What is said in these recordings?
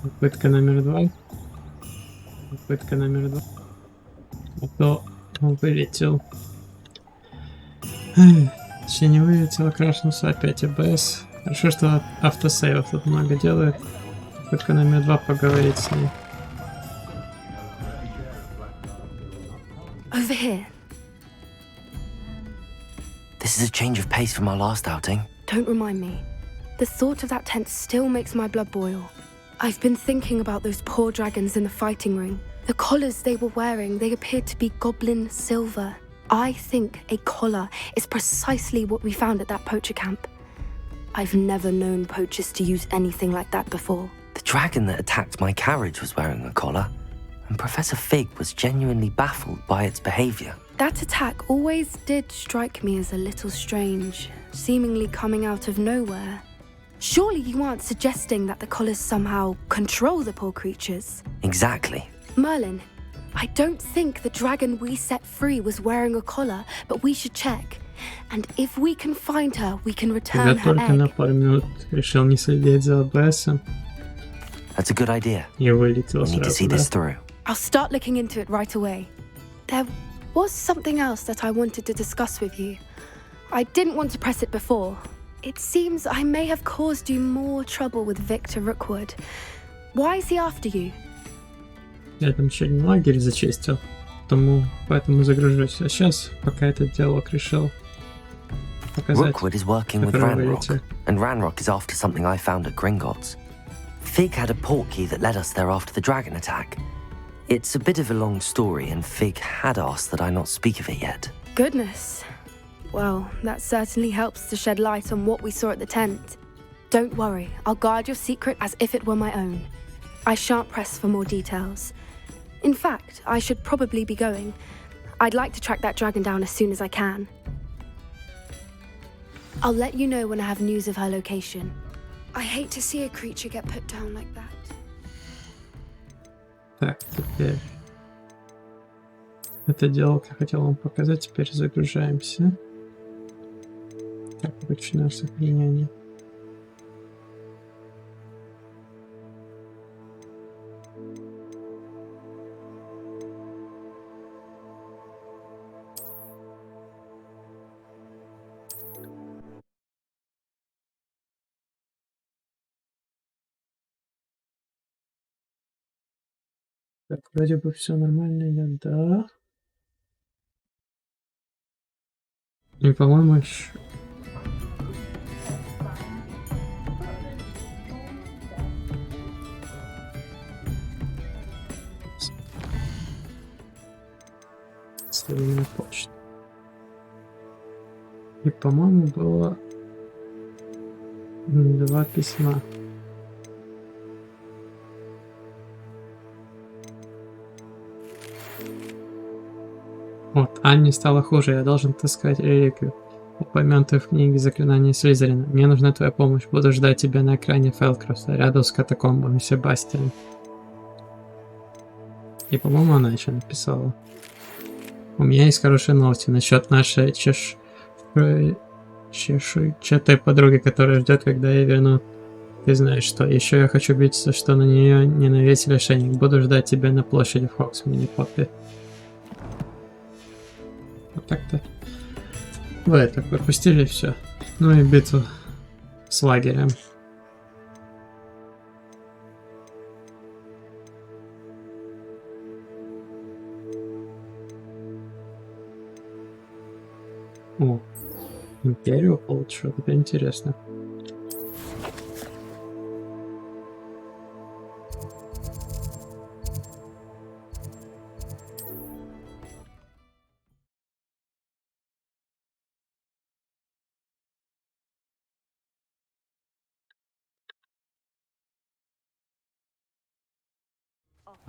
Попытка номер 2. Попытка номер 2. А то он вылетел. Точнее, не вылетел, а крашнулся опять АБС. Хорошо, что автосейвов тут много делает. Попытка номер 2 поговорить с ней. Over here. This is a change of pace from our last outing. Don't remind me. The thought of that tent still makes my blood boil. I've been thinking about those poor dragons in the fighting ring. The collars they were wearing, they appeared to be goblin silver. I think a collar is precisely what we found at that poacher camp. I've never known poachers to use anything like that before. The dragon that attacked my carriage was wearing a collar, and Professor Fig was genuinely baffled by its behavior. That attack always did strike me as a little strange, seemingly coming out of nowhere. Surely you aren't suggesting that the collars somehow control the poor creatures? Exactly. Merlin, I don't think the dragon we set free was wearing a collar, but we should check. And if we can find her, we can return her только на egg. пару минут решил не следить за АБСом. That's a good idea. И вылетел We need to see сразу, да? this through. I'll start looking into it right away. There was something else that I wanted to discuss with you. I didn't want to press it before. It seems I may have caused you more trouble with Victor Rookwood. Why is he after you? Я там еще один лагерь зачистил, поэтому загружусь. А сейчас, пока этот диалог решил показать. Rookwood is working with Ranrock, and Ranrock is after something I found at Gringotts. Fig had a portkey that led us there after the dragon attack. It's a bit of a long story, and Fig had asked that I not speak of it yet. Goodness. Well, that certainly helps to shed light on what we saw at the tent. Don't worry, I'll guard your secret as if it were my own. I shan't press for more details. In fact, I should probably be going. I'd like to track that dragon down as soon as I can. I'll let you know when I have news of her location. I hate to see a creature get put down like that. Так, теперь это диалог я хотел вам показать, теперь загружаемся. Так, начинаем сохранение. Так, вроде бы все нормально, я да. И, по-моему, еще... Следовательно, почта. И, по-моему, было 2 письма. Вот, Анне стало хуже, я должен таскать реликвию, упомянутую в книге «Заклинания Слизерина». Мне нужна твоя помощь, буду ждать тебя на экране Фелкроса, рядом с катакомбами Себастьяна. И, по-моему, она еще написала. У меня есть хорошие новости насчет нашей чешуйчатой подруги, которая ждет, когда я верну. Ты знаешь что. Еще я хочу убедиться, что на нее не навесили ошейник. Буду ждать тебя на площади в Хоксмине, Поппи. Вот так-то. Вы это пропустили все. Ну и битву с лагерем. О, империю получил. Это интересно.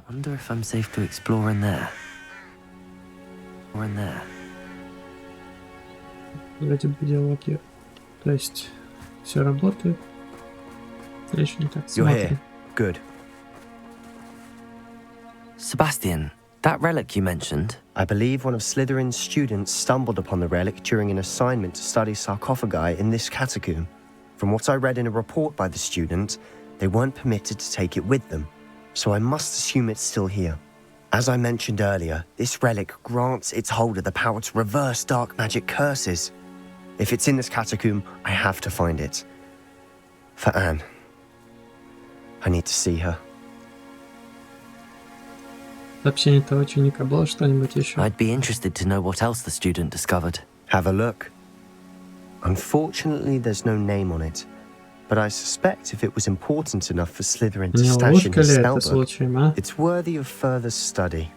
Wonder if I'm safe to explore in there. Or in there. Вроде бы диалоги. То есть все работает. Речь не так. You're here. Good. Sebastian, that relic you mentioned, I believe one of Slytherin's students stumbled upon the relic during an assignment to study sarcophagi in this catacomb. From what I read in a report by the student, they weren't permitted to take it with them, so I must assume it's still here. As I mentioned earlier, this relic grants its holder the power to reverse dark magic curses. If it's in this catacomb, I have to find it. For Anne. I need to see her. Сообщение того ученика было что-нибудь еще? I'd be interested to know what else the student discovered. Have a look. Unfortunately, there's no name on it, but I suspect if it was important enough for Slytherin to Не stash in ловушка his ли это spellbook, случаем, а? it's worthy of further study.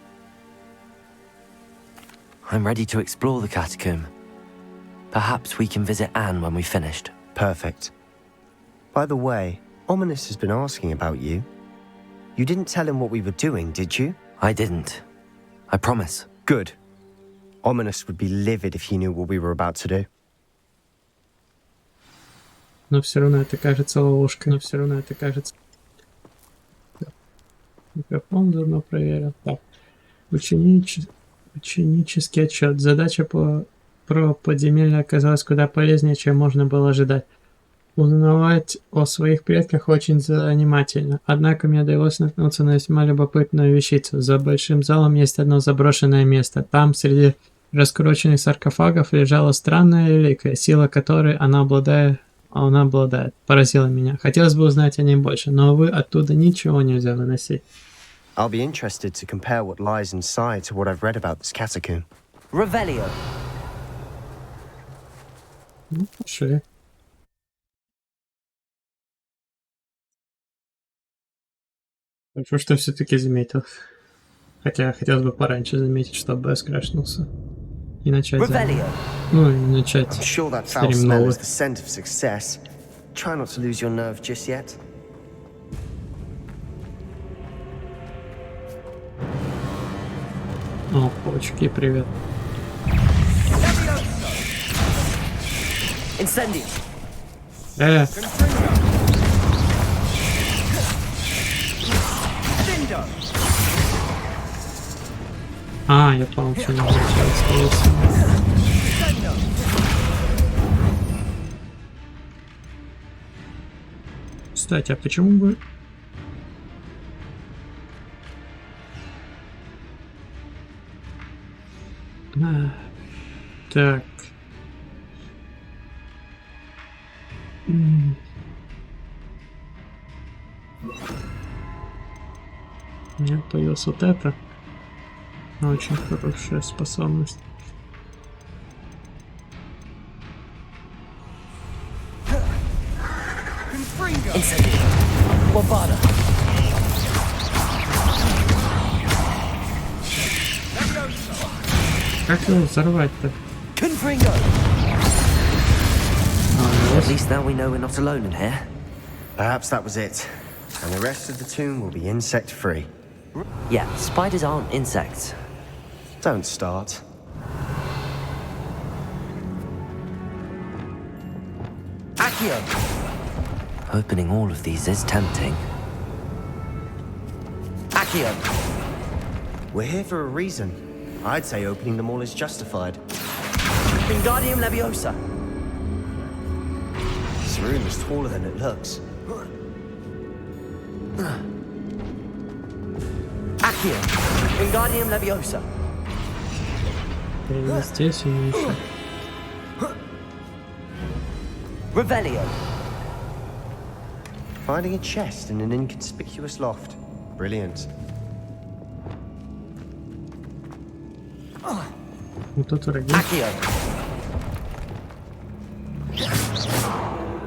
I'm ready to explore the catacomb. Perhaps we can visit Anne when we've finished. Perfect. By the way, Ominous has been asking about you. You didn't tell him what we were doing, did you? I didn't. I promise. Good. Ominous would be livid if he knew what we were about to do. Но все равно это кажется ловушкой. Микрофон давно проверил. Так. Ученический отчет. Задача про подземелье оказалась куда полезнее, чем можно было ожидать. Узнавать о своих предках очень занимательно. Однако мне удалось наткнуться на весьма любопытную вещицу. За большим залом есть одно заброшенное место. Там среди раскрученных саркофагов лежала странная реликвия, сила которой она обладает. Поразила меня. Хотелось бы узнать о ней больше, но, увы, оттуда ничего нельзя выносить. I'll be interested to compare what lies inside to what I've read about this catacomb. Revelio. Ну, пошли. Хорошо, что все-таки заметил. Хотя хотелось бы пораньше заметить, чтобы скрашнулся. И начать заново. Ну, и начать I'm sure that foul стрим smell новый. is the scent of success. Try not to lose your nerve just yet. О, почки, привет. Incendio. А, я понял, что не означает, скорее всего. Кстати, а почему бы... Так. У меня появилась вот это. Очень хорошая способность. Как его взорвать-то? At least now we know we're not alone in here. Perhaps that was it. And the rest of the tomb will be insect-free. Yeah, spiders aren't insects. Don't start. Accio! Opening all of these is tempting. Accio! We're here for a reason. I'd say opening them all is justified. Wingardium Leviosa! This room is taller than it looks. Accio! Wingardium Leviosa! Здесь и еще. Revelio! Finding a chest in an inconspicuous loft. Brilliant. Вот тут враги. Accio!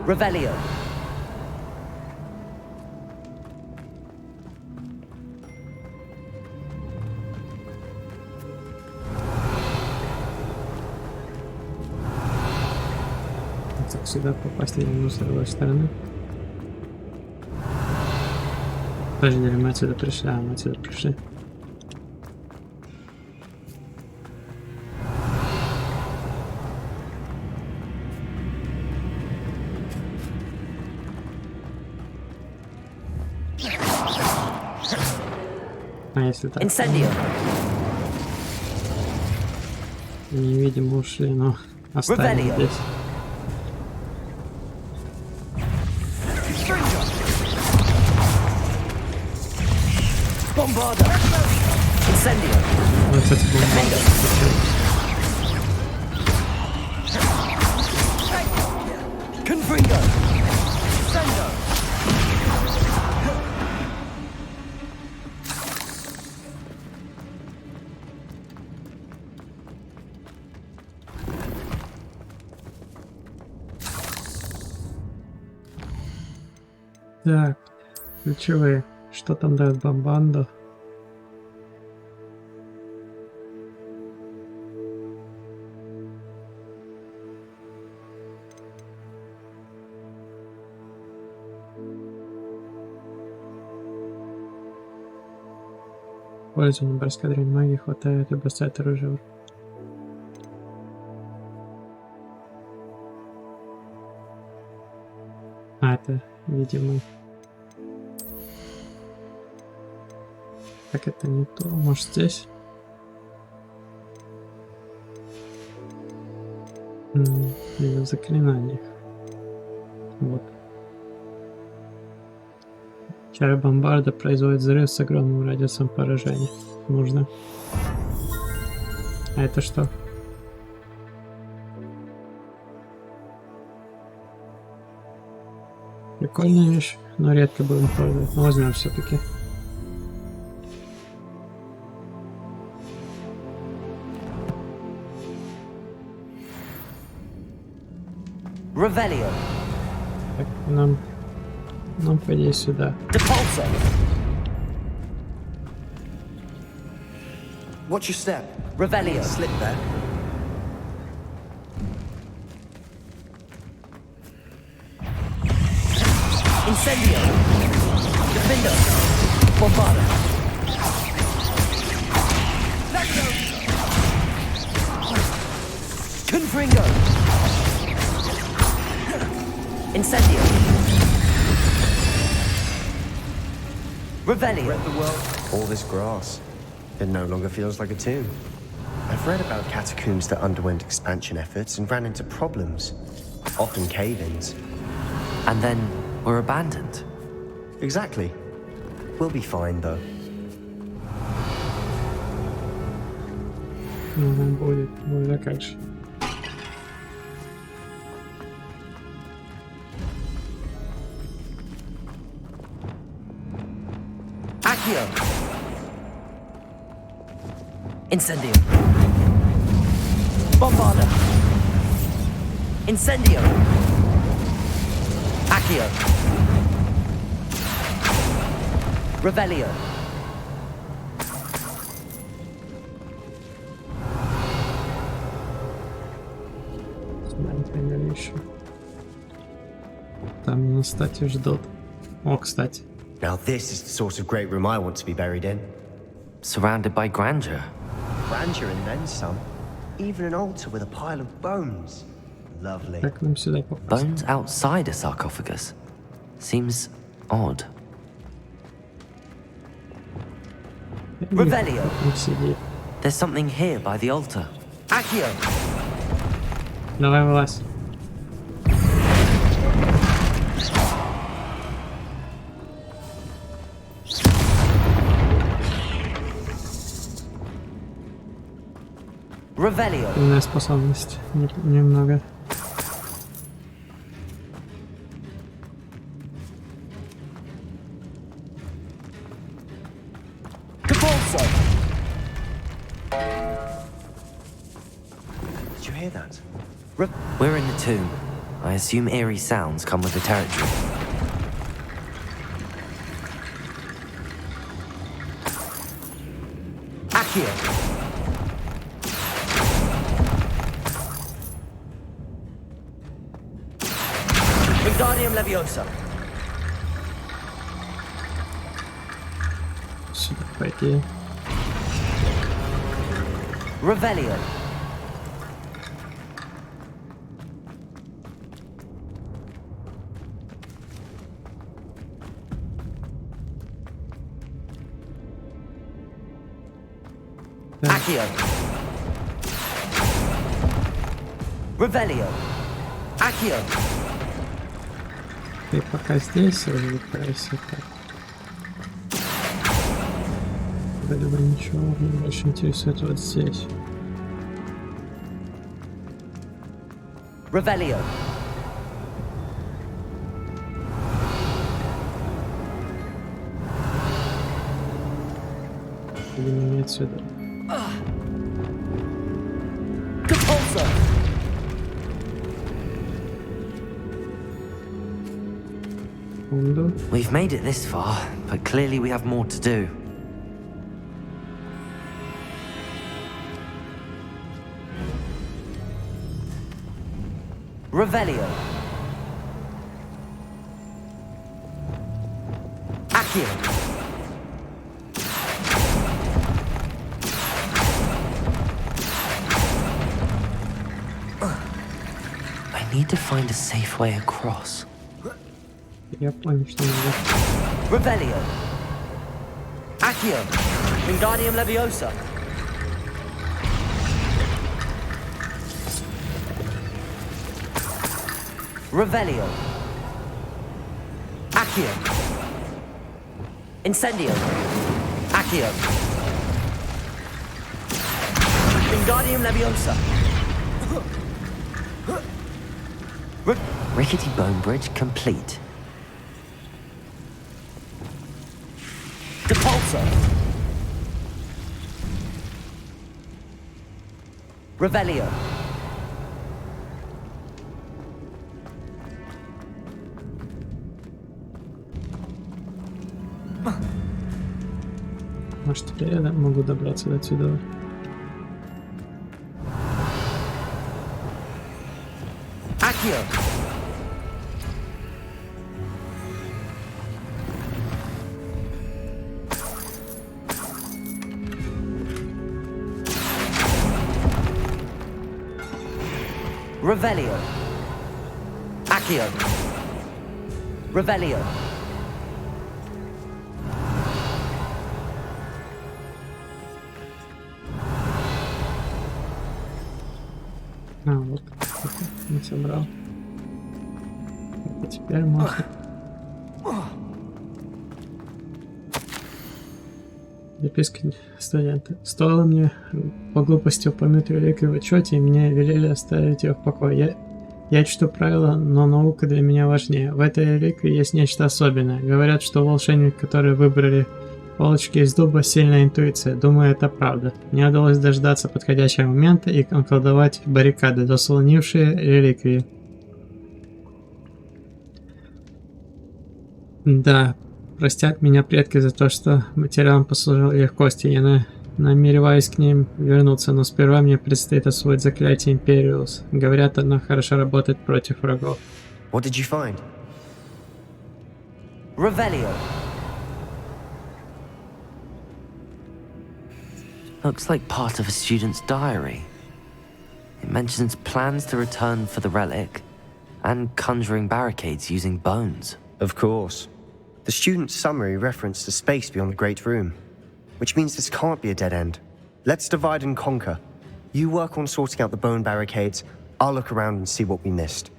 Revelio! Так, сюда попасть не с другой стороны. Подожди, мы отсюда пришли, мы отсюда пришли. А если так? Incendio! Невидимо ушли, но оставим здесь. Вот эти бомбарды. Так, ключевые. Что там дает бомбандо? Пользование барскадрой магии хватает и бросает оружие. А, это, видимо... Так, это не то. Может, здесь? Или в заклинаниях. Вот. Чары бомбарда производит взрыв с огромным радиусом поражения. Нужно. А это что? Прикольная вещь, но редко будем пользоваться. Но возьмем все-таки. Revelio. Так, нам по идее сюда. Depulso. Watch your step. Revelio. Slip there. Incendio. Defendo. Bombarda. Confringo. Incendio. Revelio. Read the world. All this grass. It no longer feels like a tomb. I've read about catacombs that underwent expansion efforts and ran into problems, often cave-ins. And then were abandoned. Exactly. We'll be fine, though. Будет, а как же. Accio. Incendio. Bombarda. Incendio. Accio. Revelio. Еще. Там на стате ждут. О, кстати. Now this is the sort of great room I want to be buried in. Surrounded by grandeur. Grandeur and then some. Even an altar with a pile of bones. Lovely. Как нам сюда попасть? Bones outside a sarcophagus. Seems odd. Revelio. There's something here by the altar. Accio. Давай вылазь. Revelio. Умная способность. Немного. Depulso. Did you hear that? We're in the tomb. I assume eerie sounds come with the territory. Accio. Wingardium Leviosa. Сюда пойти. Revelio. Accio. Revelio. Accio. Ты пока здесь развлекайся так. Вроде бы ничего, меня больше интересует вот здесь. Revelio. Видимо, имеет сюда. Compulso. Секунду. We've made it this far, but clearly we have more to do. Revelio. Accio. I need to find a safe way across. Я понял, что надо. Revelio. Accio. Wingardium Leviosa. Revelio. Accio. Incendio. Accio. Wingardium Leviosa. Rickety Bone Bridge complete. Depulso. Revelio. Может, теперь я могу добраться до отсюда. Accio. Revelio. Accio. Revelio. А, вот. Не собрал. А теперь можно. Записка студента. Стоило мне по глупости упомянуть реликвию в отчете, и мне велели оставить ее в покое. Я чту правила, но наука для меня важнее. В этой реликвии есть нечто особенное. Говорят, что у волшебников, которые выбрали палочки из дуба, сильная интуиция. Думаю, это правда. Мне удалось дождаться подходящего момента и околдовать баррикады, заслонившие реликвии. Да, простят меня предки за то, что материалом послужил их кости. Я намереваюсь к ним вернуться, но сперва мне предстоит освоить заклятие Империус. Говорят, оно хорошо работает против врагов. What did you find? Revelio. Looks like part of a student's diary. It mentions plans to return for the relic and conjuring barricades using bones. Of course. The student's summary referenced a space beyond the Great Room, which means this can't be a dead end. Let's divide and conquer. You work on sorting out the bone barricades, I'll look around and see what we missed.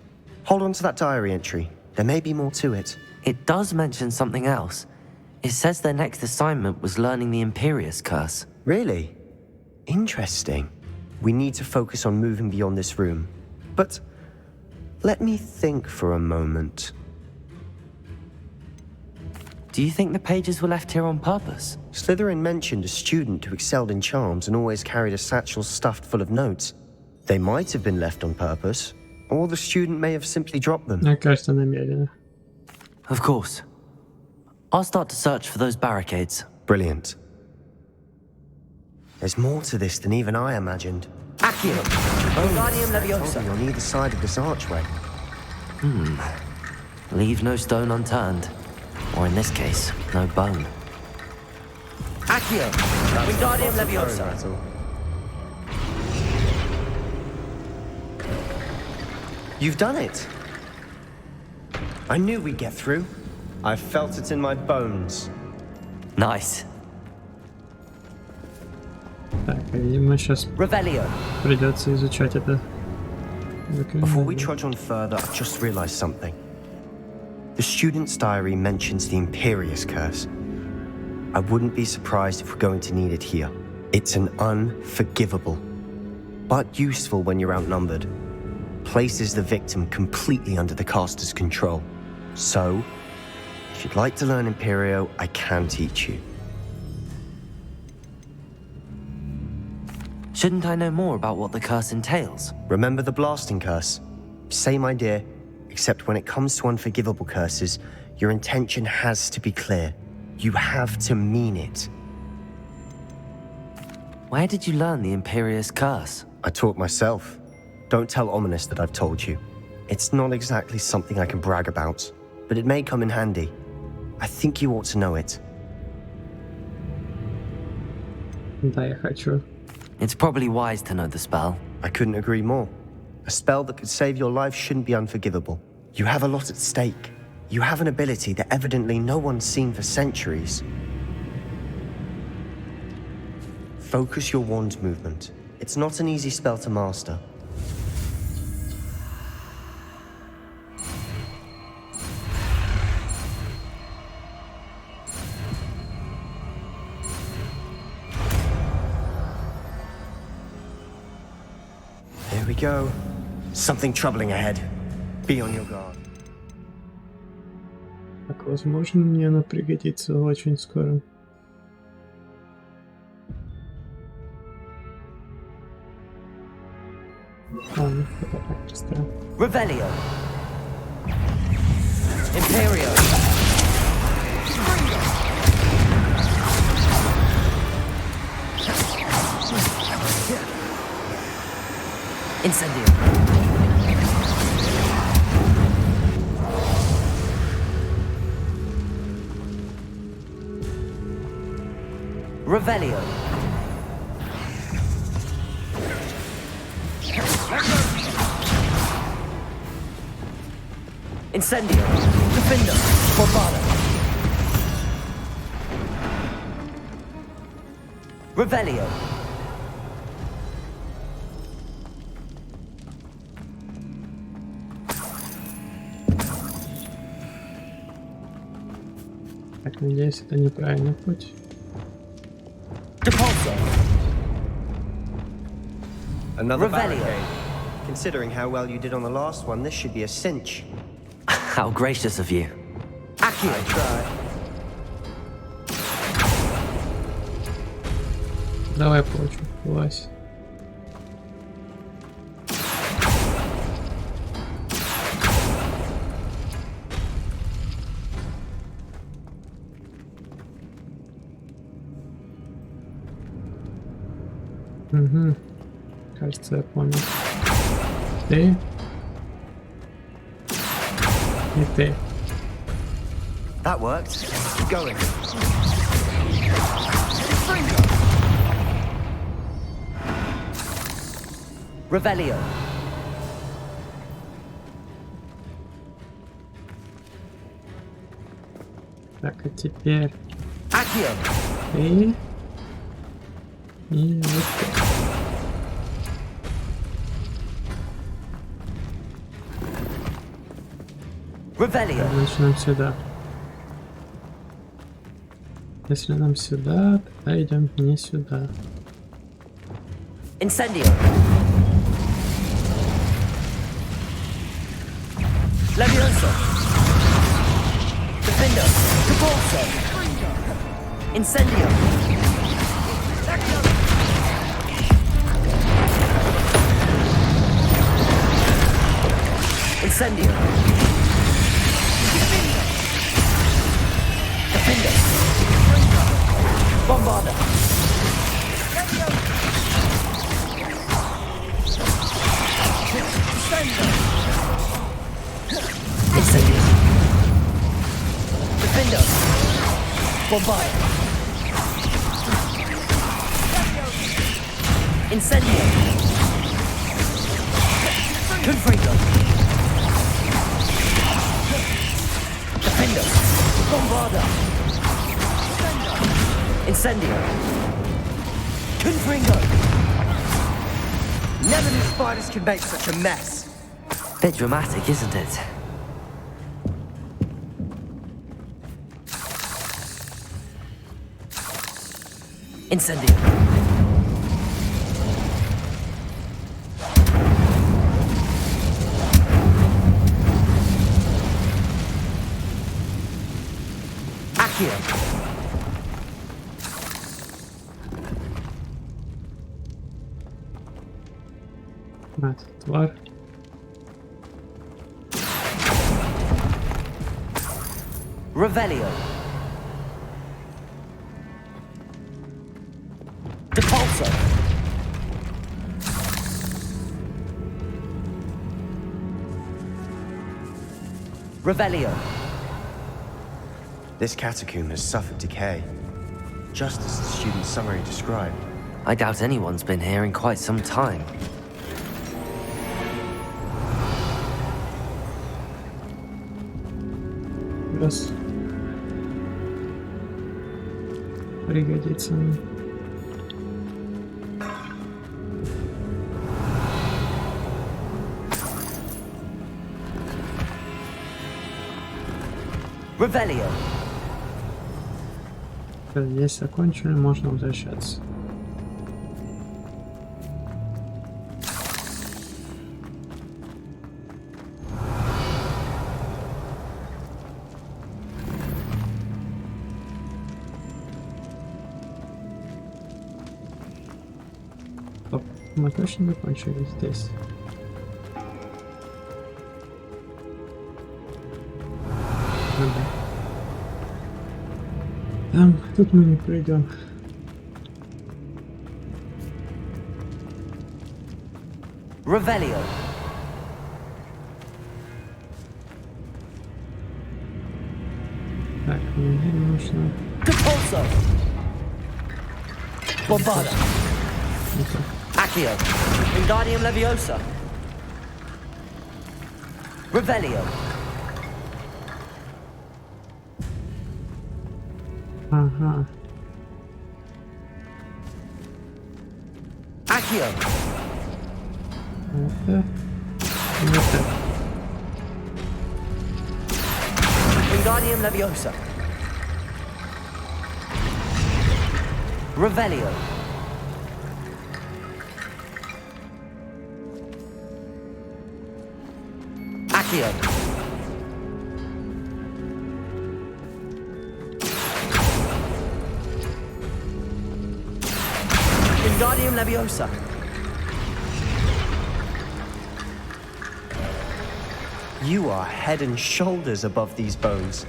Hold on to that diary entry. There may be more to it. It does mention something else. It says their next assignment was learning the Imperius Curse. Really? Interesting. We need to focus on moving beyond this room. But let me think for a moment. Do you think the pages were left here on purpose? Slytherin mentioned a student who excelled in charms and always carried a satchel stuffed full of notes. They might have been left on purpose, or the student may have simply dropped them. Мне кажется, намеренно. Of course. I'll start to search for those barricades. Brilliant. There's more to this than even I imagined. Accio. Wingardium Leviosa. On either side of this archway. Leave no stone unturned. Or in this case, no bone. Accio. Wingardium Leviosa. You've done it. I knew we'd get through. I felt it in my bones. Nice. Так, видимо, сейчас Revelio. придется изучать это Before we trudge on further, I've just realized something. The student's diary mentions the Imperious Curse. I wouldn't be surprised if we're going to need it here. It's an unforgivable, but useful when you're outnumbered. Places the victim completely under the caster's control. So, if you'd like to learn Imperio, I can teach you. Shouldn't I know more about what the curse entails? Remember the blasting curse? Same idea, except when it comes to unforgivable curses, your intention has to be clear. You have to mean it. Where did you learn the Imperious Curse? I taught myself. Don't tell Ominous that I've told you. It's not exactly something I can brag about, but it may come in handy. I think you ought to know it. Да, я хочу. It's probably wise to know the spell. I couldn't agree more. A spell that could save your life shouldn't be unforgivable. You have a lot at stake. You have an ability that evidently no one's seen for centuries. Focus your wand movement. It's not an easy spell to master. There we go. Something troubling ahead. Be on your guard. Так, возможно, мне она пригодится очень скоро. Ладно, это так просто. Revelio. Imperio. Incendio. Revelio. Incendio. Defender. Bombado. Revelio. Так, надеюсь, это неправильный путь. Another barricade. Considering how well you did on the last one, this should be a cinch. How gracious of you. I try. Давай получу. Вась. Угу. Кажется, я понял. Ты. И ты. That worked. Keep going. Revelio. Так, а теперь. Accio. Ты. И вот так. Revelio. Значит, нам сюда. Если нам сюда, тогда идем не сюда. Incendio. Levioso. Defender. Repulso. Incendio. Incendio. Defender. Bombarda. Incendio. Defender. Bombarda. Incendio. Confringo. Defender. Bombarda. Incendio. Confringo. None of these spiders can make such a mess. Bit dramatic, isn't it? Incendio. Accio. Мать, тварь. Revelio. Depulso. Revelio. This catacomb has suffered decay, just as the student's summary described. I doubt anyone's been here in quite some time. Раз. Пригодится мне. Revelio. Здесь закончили, можно возвращаться. Стоп, мы точно закончили здесь? Ну да. Там, тут мы не пройдем. Revelio. Так, мне нужно... Depulso. Bombarda. Ну-ка. Accio. Wingardium Leviosa. Revelio. Ага. Accio. Это... Это... Wingardium Leviosa. Revelio. Accio. Wingardium Leviosa. You are head and shoulders above these bones.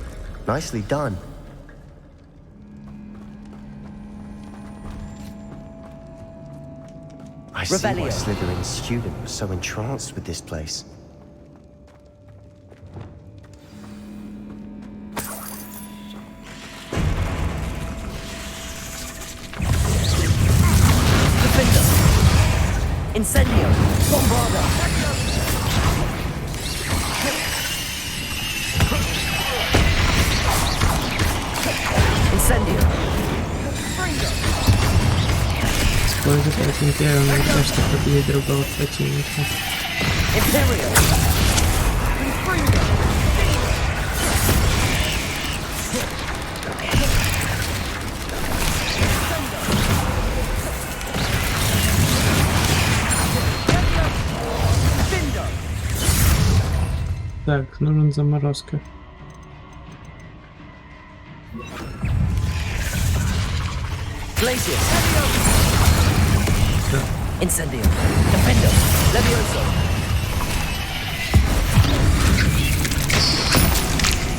Nicely done. I see why Revelio. Slytherin's student was so entranced with this place. Defender. Incendio. Bombarda. Incendio. Использовать империю на то, чтобы победить другого противника. Imperio. Так, нужен заморозка. Glacius. Да. Incendio. Defender. Levioso.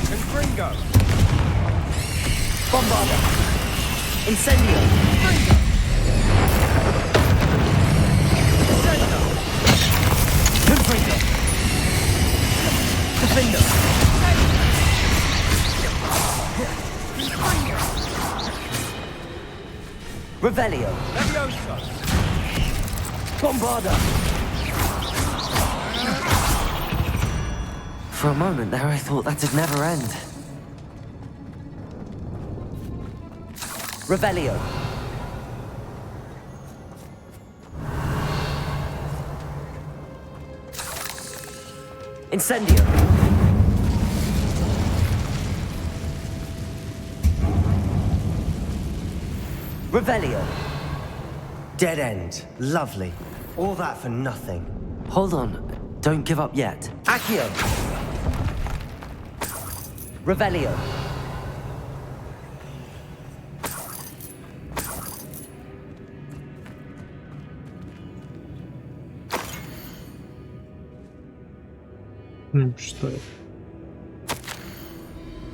Confringo. Bombarda. Incendio. Confringo. Defender. Revelio. Levioso. Bombarda. For a moment there, I thought that'd never end. Revelio. Incendio! Revelio! Dead end. Lovely. All that for nothing. Hold on, don't give up yet. Accio! Revelio! Что это?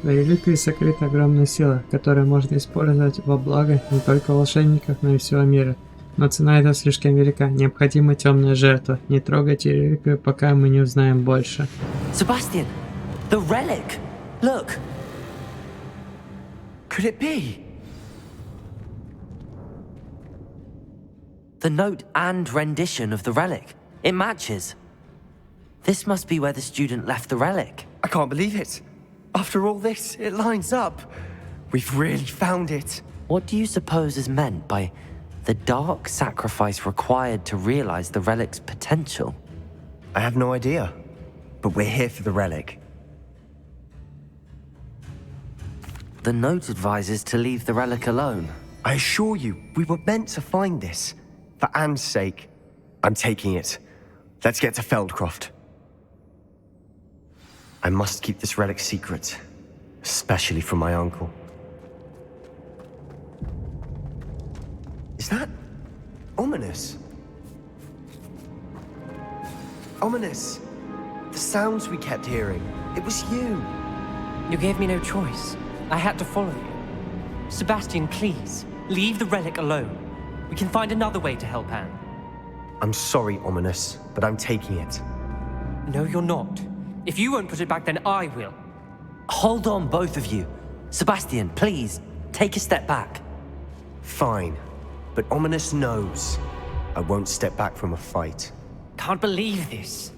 В реликвии сокрыта огромная сила, которую можно использовать во благо не только волшебников, но и всего мира. Но цена эта слишком велика. Необходима темная жертва. Не трогайте реликвию, пока мы не узнаем больше. Sebastian! The relic! Look! Could it be? The note and rendition of the relic. It matches. This must be where the student left the relic. I can't believe it. After all this, it lines up. We've really found it. What do you suppose is meant by the dark sacrifice required to realize the relic's potential? I have no idea. But we're here for the relic. The note advises to leave the relic alone. I assure you, we were meant to find this. For Anne's sake. I'm taking it. Let's get to Feldcroft. I must keep this relic secret. Especially from my uncle. Is that ominous? Ominous. The sounds we kept hearing. It was you. You gave me no choice. I had to follow you. Sebastian, please, leave the relic alone. We can find another way to help Anne. I'm sorry, Ominous, but I'm taking it. No, you're not. If you won't put it back, then I will. Hold on, both of you. Sebastian, please, take a step back. Fine, but Ominous knows I won't step back from a fight. Can't believe this.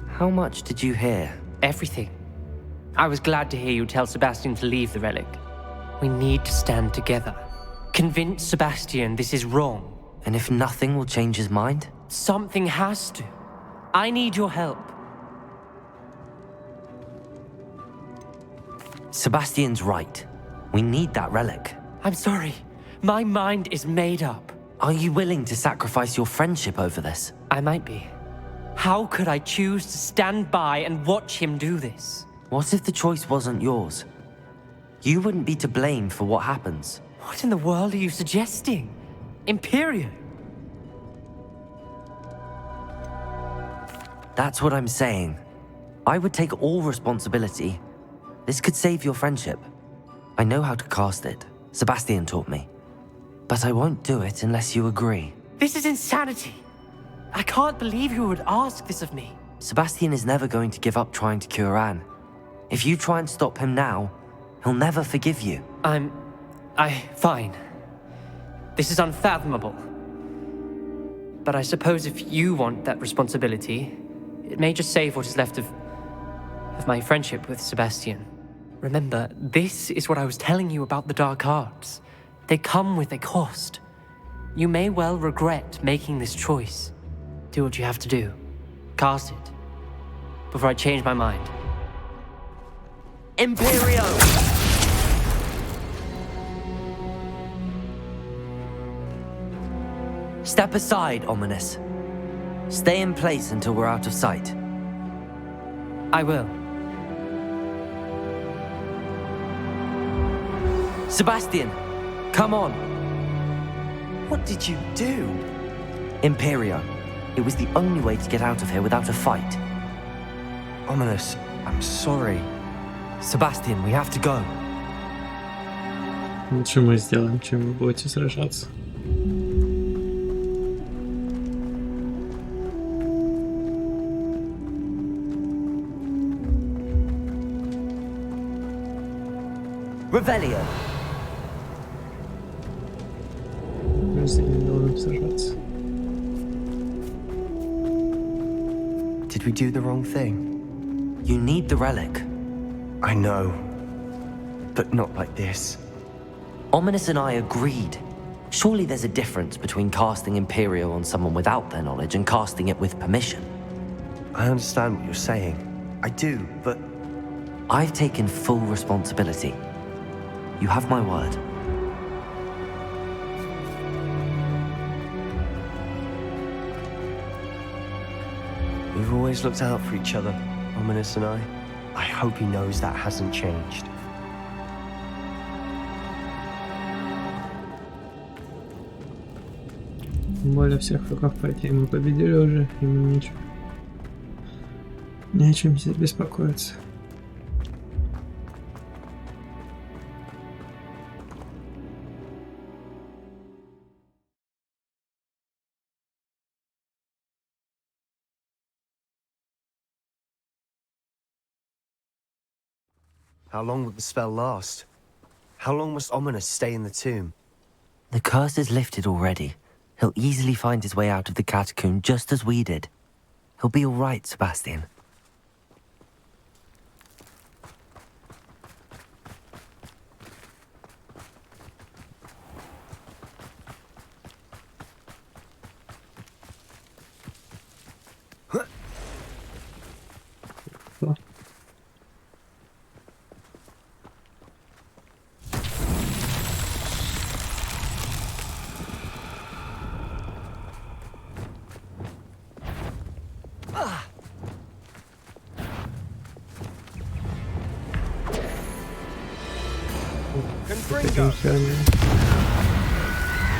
How much did you hear? Everything. I was glad to hear you tell Sebastian to leave the relic. We need to stand together. Convince Sebastian this is wrong. And if nothing will change his mind? Something has to. I need your help. Sebastian's right. We need that relic. I'm sorry. My mind is made up. Are you willing to sacrifice your friendship over this? I might be. How could I choose to stand by and watch him do this? What if the choice wasn't yours? You wouldn't be to blame for what happens. What in the world are you suggesting? Imperium? That's what I'm saying. I would take all responsibility. This could save your friendship. I know how to cast it. Sebastian taught me. But I won't do it unless you agree. This is insanity. I can't believe you would ask this of me. Sebastian is never going to give up trying to cure Anne. If you try and stop him now, he'll never forgive you. Fine. This is unfathomable. But I suppose if you want that responsibility, it may just save what is left of my friendship with Sebastian. Remember, this is what I was telling you about the dark arts. They come with a cost. You may well regret making this choice. Do what you have to do. Cast it. Before I change my mind. Imperio! Step aside, Ominous. Stay in place until we're out of sight. I will. Sebastian, come on. What did you do? Imperio. It was the only way to get out of here without a fight. Ominous, I'm sorry. Sebastian, we have to go. Лучше мы сделаем, чем вы будете сражаться. Revelio. Мы с ними должны сражаться. Did we do the wrong thing? You need the relic. I know. But not like this. Ominous and I agreed. Surely there's a difference between casting Imperial on someone without their knowledge and casting it with permission. I understand what you're saying. I do, but I've taken full responsibility. You have my word. we've always looked out for each other, Ominous and I. I hope he knows that hasn't changed. Тем более всех врагов пойти мы победили уже, и мы не о чем здесь беспокоиться. How long would the spell last? How long must Ominous stay in the tomb? The curse is lifted already. He'll easily find his way out of the catacomb just as we did. He'll be all right, Sebastian.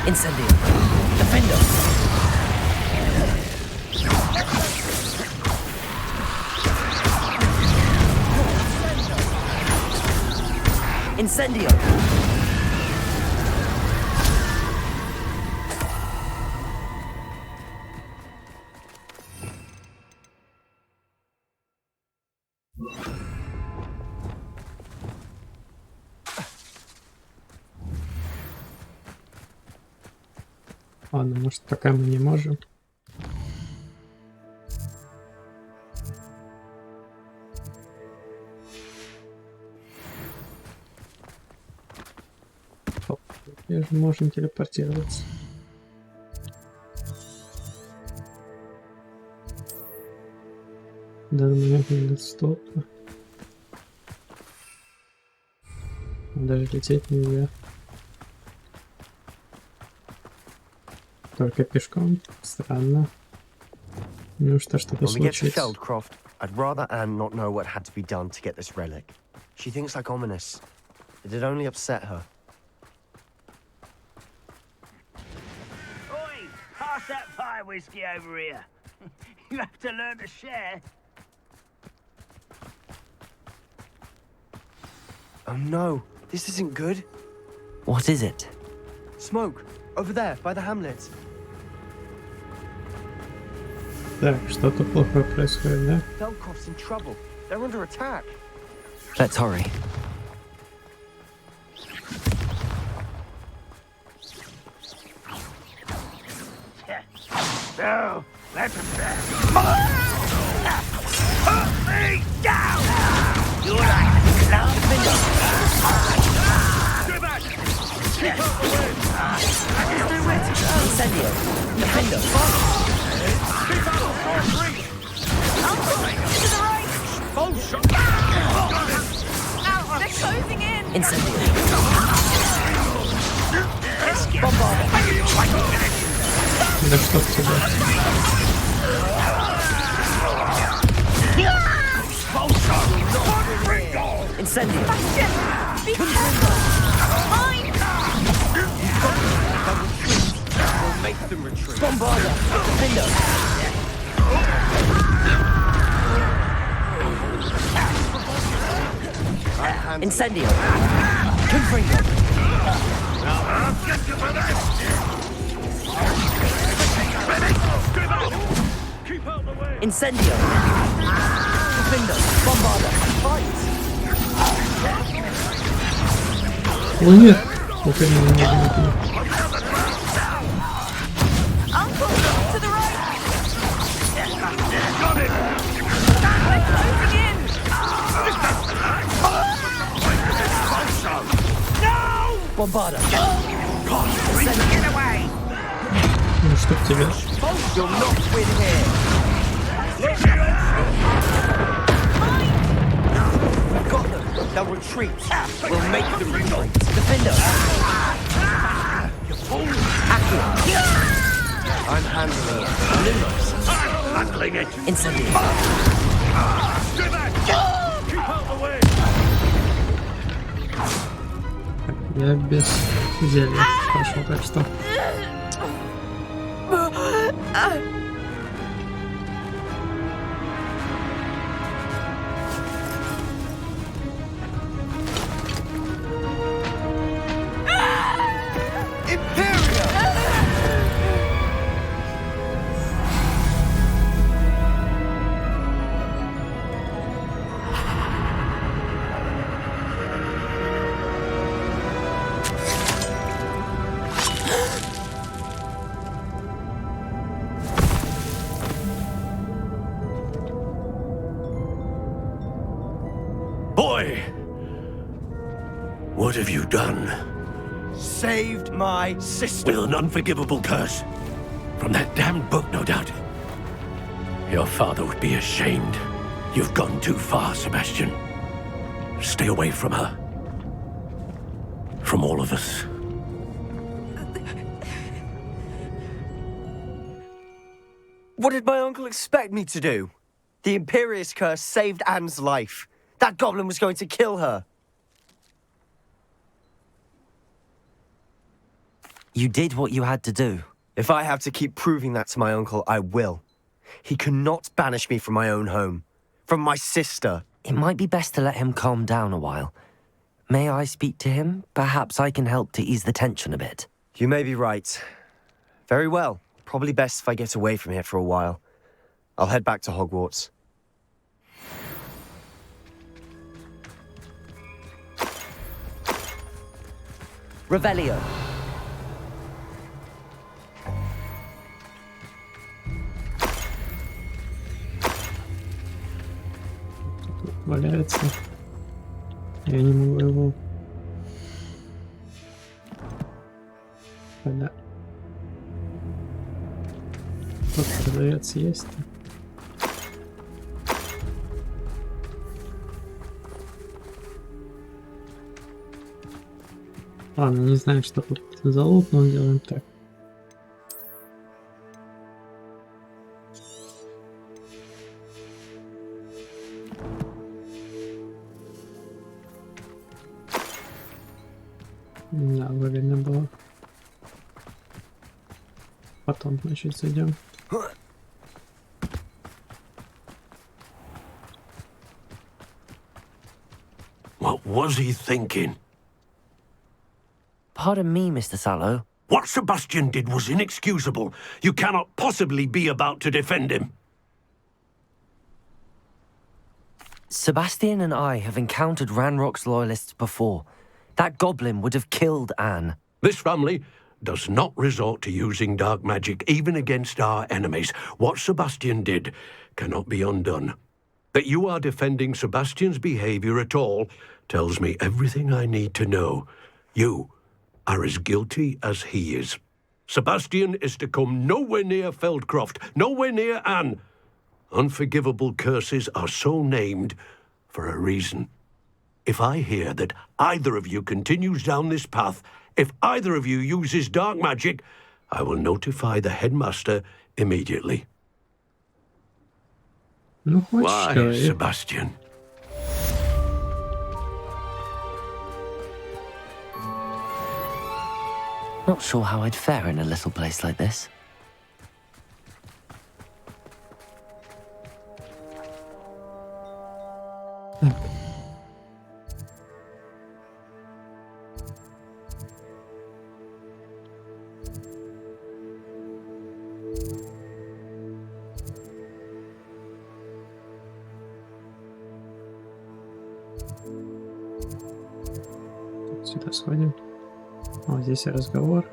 Incendio! Defendo! Incendio! Ладно, может, пока мы не можем. Оп, теперь же можем телепортироваться. В данный момент недоступно. Даже лететь нельзя. Только пешком? Странно. Неужто что-то When we get to случится? Feldcroft, I'd rather Anne not know what had to be done to get this relic. She thinks like Ominous. It'd only upset her. Oi! Pass that fire whiskey over here. You have to learn to share. Oh no, this isn't good. What is it? Smoke, over there, by the hamlet. Так, что-то плохое происходит, да? Feldcroft's in trouble. They're under attack. Let's hurry. No, that's a bad. Put me down! You're like a clown. Go back! Keep out the way! Incendio! Defendo! Keep out of our reach! To the right! Oh, shut They're closing in! Incendio! Да что в тебя? Incendio! Be careful! Mine! We'll make them retreat. Bombarda! Defendo! Incendio! Confringo! I'll get you for this! Keep out the way! Incendio! Defendo! Bombarda! Fight! О нет! Только не могу. Uncle! To the right! They're closing in! Bombarda! Incendio! тебе. They'll retreat. We'll make them retreat. Defender! I'm handling it. Handling it. Incendiary. Do that! Keep out the way! Я без зелья пошел, так что. Boy! What have you done? Saved my sister. With an unforgivable curse. From that damned book, no doubt. Your father would be ashamed. You've gone too far, Sebastian. Stay away from her. From all of us. What did my uncle expect me to do? The Imperious curse saved Anne's life. That goblin was going to kill her. You did what you had to do. If I have to keep proving that to my uncle, I will. He cannot banish me from my own home. From my sister. It might be best to let him calm down a while. May I speak to him? Perhaps I can help to ease the tension a bit. You may be right. Very well. Probably best if I get away from here for a while. I'll head back to Hogwarts. Revelio. Валяется. Я не могу его. Да. Тут продавец есть. Ладно, не знаю, что тут за лут, но делаем так. Да, выгодно было. Потом, значит, зайдем. What was he thinking? Pardon me, Mr. Sallow. What Sebastian did was inexcusable. You cannot possibly be about to defend him. Sebastian and I have encountered Ranrock's loyalists before. That goblin would have killed Anne. This family does not resort to using dark magic, even against our enemies. What Sebastian did cannot be undone. That you are defending Sebastian's behavior at all tells me everything I need to know. You are as guilty as he is. Sebastian is to come nowhere near Feldcroft, nowhere near Anne. Unforgivable curses are so named for a reason. If I hear that either of you continues down this path, if either of you uses dark magic, I will notify the headmaster immediately. Ну, Why, хочешь, Sebastian? Not sure how I'd fare in a little place like this. Сюда сходим. О, здесь разговор.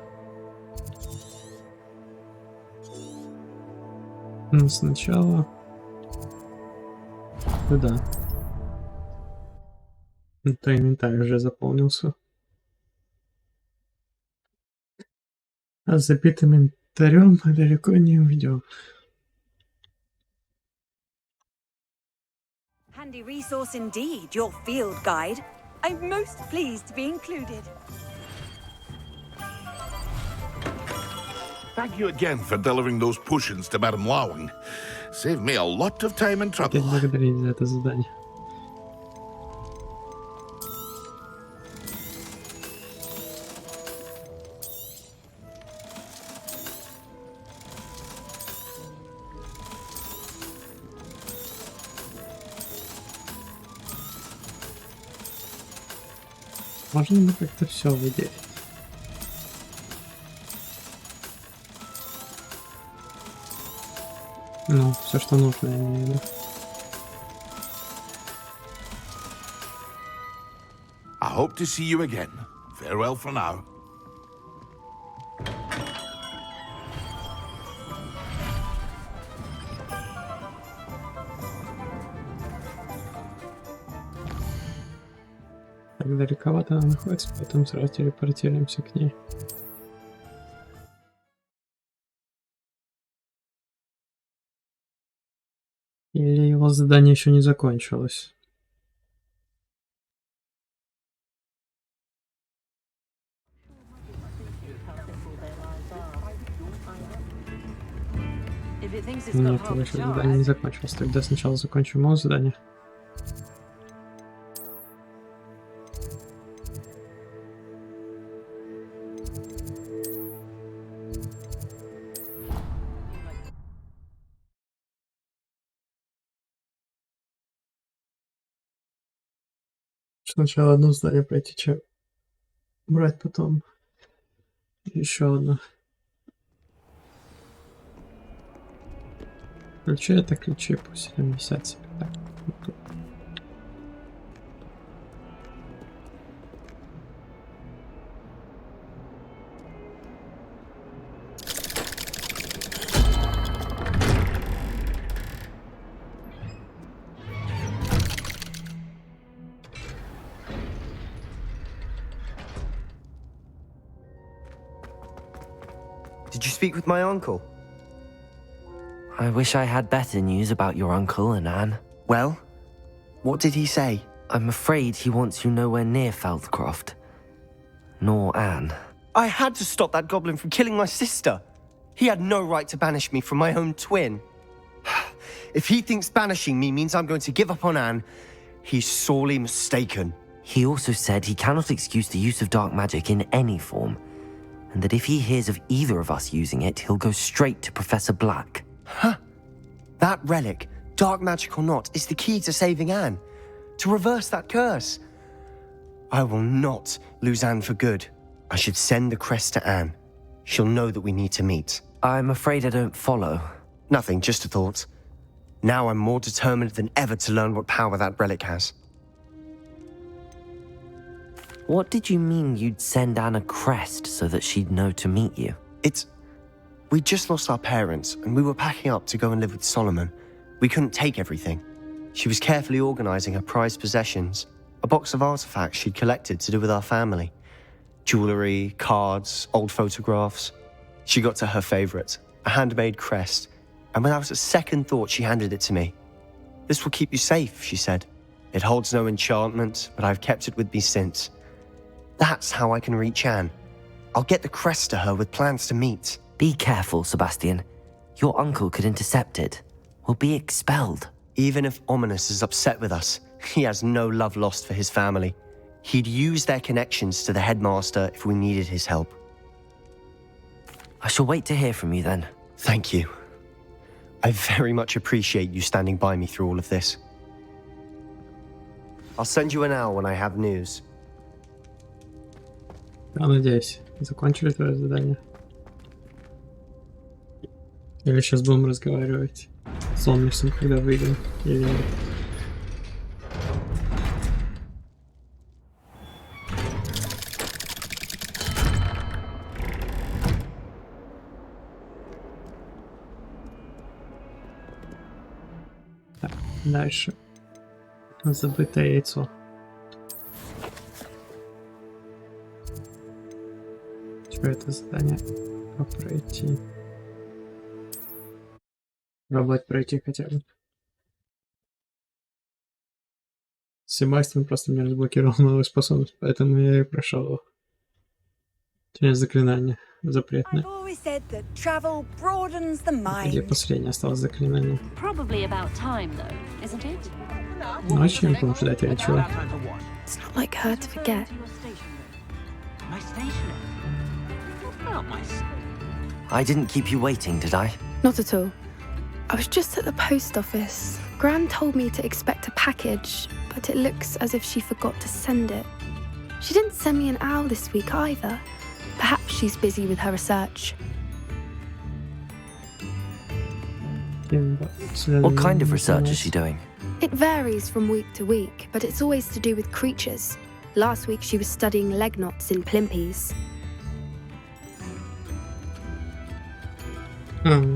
Ну, сначала туда. То инвентарь уже заполнился. А с забитым Вторем мы далеко не уйдем. Handy resource indeed, your field guide. I'm most pleased to be included. Thank you again for delivering those potions to Madame Lawing. Saved me a lot of time and trouble. Хотел благодарить за это задание. Можно бы как-то все выделить. Ну, все, что нужно, я имею в виду. I hope to see you again. Farewell for now. Так далековато она находится, поэтому сразу телепортируемся к ней. Или его задание еще не закончилось? Нет, его еще задание не закончилось. Тогда сначала закончим его задание. Сначала одно задание пройти, чем брать потом еще одно. Ключи это ключи, пусть они висят себе так. Вот тут. Did you speak with my uncle? I wish I had better news about your uncle and Anne. Well, what did he say? I'm afraid he wants you nowhere near Feldcroft. Nor Anne. I had to stop that goblin from killing my sister. He had no right to banish me from my own twin. If he thinks banishing me means I'm going to give up on Anne, he's sorely mistaken. He also said he cannot excuse the use of dark magic in any form, and that if he hears of either of us using it, he'll go straight to Professor Black. Huh. That relic, dark magic or not, is the key to saving Anne. To reverse that curse. I will not lose Anne for good. I should send the crest to Anne. She'll know that we need to meet. I'm afraid I don't follow. Nothing, just a thought. Now I'm more determined than ever to learn what power that relic has. What did you mean you'd send Anne a crest so that she'd know to meet you? We just lost our parents, and we were packing up to go and live with Solomon. We couldn't take everything. She was carefully organizing her prized possessions, a box of artifacts she'd collected to do with our family. Jewelry, cards, old photographs. She got to her favorite, a handmade crest, and without a second thought she handed it to me. This will keep you safe, she said. It holds no enchantment, but I've kept it with me since. That's how I can reach Anne. I'll get the crest to her with plans to meet. Be careful, Sebastian. Your uncle could intercept it. We'll be expelled. Even if Ominous is upset with us, he has no love lost for his family. He'd use their connections to the headmaster if we needed his help. I shall wait to hear from you then. Thank you. I very much appreciate you standing by me through all of this. I'll send you an owl when I have news. Я надеюсь, закончили твое задание. Или сейчас будем разговаривать с Омнисом, когда выйдем, или нет. Так, дальше. Забытое яйцо. Что это задание? Пройти. Пробовать пройти хотя бы. Себастьян просто мне разблокировал новую способность, поэтому я и прошел его. Через заклинание запретное. Где последнее осталось заклинание? Ночью им ждать или чего? It's not like her to forget. I didn't keep you waiting, did I? Not at all. I was just at the post office. Gran told me to expect a package, but it looks as if she forgot to send it. She didn't send me an owl this week either. Perhaps she's busy with her research. What kind of research is she doing? It varies from week to week, but it's always to do with creatures. Last week she was studying leg knots in plimpies.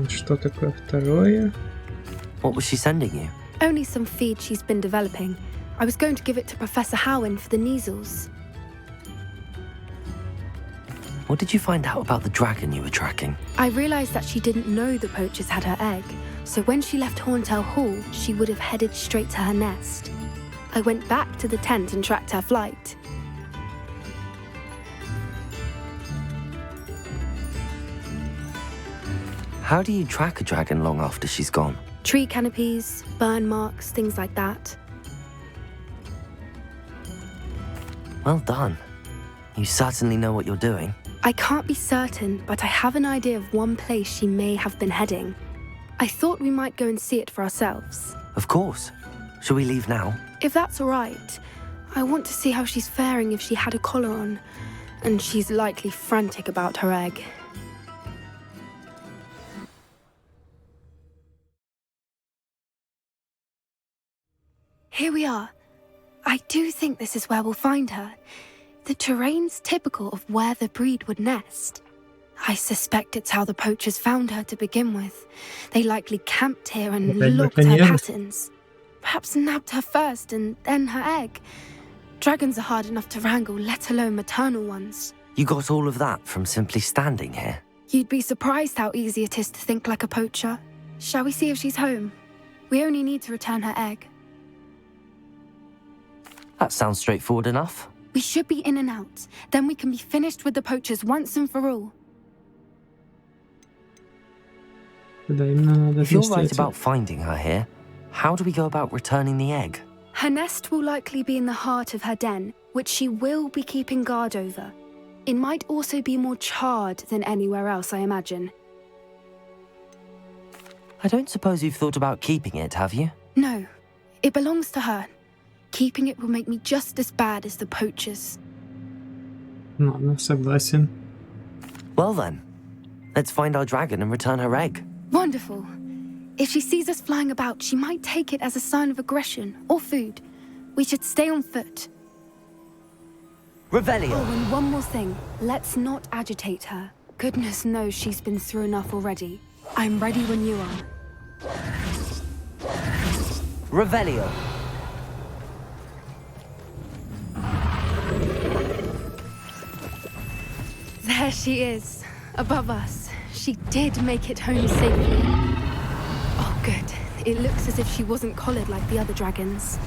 Что такое второе? What was she sending you? Only some feed she's been developing. I was going to give it to Professor Howen for the measles. What did you find out about the dragon you were tracking? I realised that she didn't know the poachers had her egg, so when she left Horntail Hall, she would have headed straight to her nest. I went back to the tent and tracked her flight. How do you track a dragon long after she's gone? Tree canopies, burn marks, things like that. Well done. You certainly know what you're doing. I can't be certain, but I have an idea of one place she may have been heading. I thought we might go and see it for ourselves. Of course. Shall we leave now? If that's all right. I want to see how she's faring if she had a collar on. And she's likely frantic about her egg. Here we are. I do think this is where we'll find her. The terrain's typical of where the breed would nest. I suspect it's how the poachers found her to begin with. They likely camped here and looked her patterns. Perhaps nabbed her first and then her egg. Dragons are hard enough to wrangle, let alone maternal ones. You got all of that from simply standing here? You'd be surprised how easy it is to think like a poacher. Shall we see if she's home? We only need to return her egg. That sounds straightforward enough. We should be in and out. Then we can be finished with the poachers once and for all. If you're right about finding her here, how do we go about returning the egg? Her nest will likely be in the heart of her den, which she will be keeping guard over. It might also be more charred than anywhere else, I imagine. I don't suppose you've thought about keeping it, have you? No. It belongs to her. Keeping it will make me just as bad as the poachers. Ладно, согласен. Well then, let's find our dragon and return her egg. Wonderful. If she sees us flying about, she might take it as a sign of aggression or food. We should stay on foot. Revelio! Oh, and one more thing. Let's not agitate her. Goodness knows she's been through enough already. I'm ready when you are. Revelio! There she is, above us. She did make it home safely. Oh, good. It looks as if she wasn't collared like the other dragons.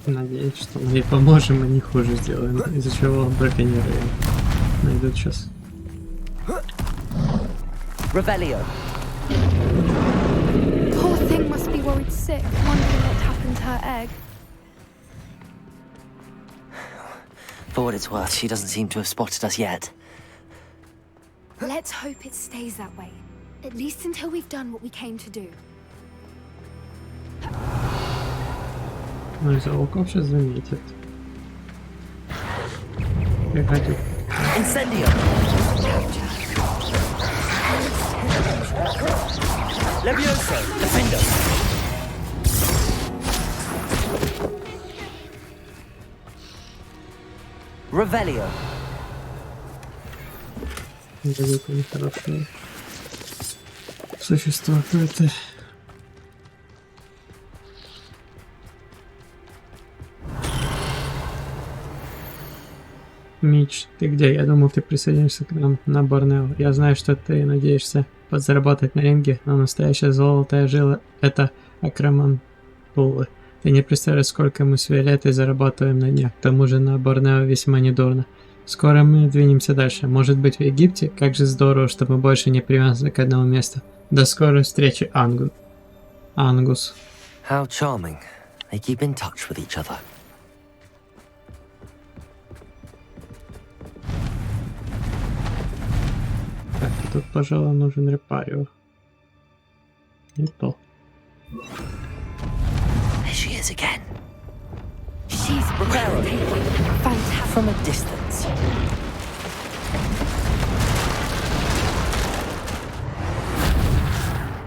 Надеюсь, что мы ей поможем и не хуже сделаем, из-за чего браконьеры найдут сейчас. Revelio! Poor thing must be worried sick, wondering what happened to her egg. For what it's worth, she doesn't seem to have spotted us yet. Let's hope it stays that way. At least until we've done what we came to do. Ну, из-за волков сейчас заметит. Я хочу. Incendio! Levioso! Defendo! Revelio! Далеко нехорошее существо какое-то. Мич, ты где? Я думал, ты присоединишься к нам на Борнео. Я знаю, что ты надеешься подзаработать на ринге, но настоящая золотая жила — это акромантулы. Ты не представляешь, сколько мы с Виолеттой зарабатываем на днях. К тому же на Борнео весьма недурно. Скоро мы двинемся дальше. Может быть, в Египте? Как же здорово, что мы больше не привязаны к одному месту. До скорой встречи, Ангус. How charming. They keep in touch with each other. Так, тут, пожалуй, нужен репарио. Не то. There she is again. She's breathtaking. Fantastic. From a distance.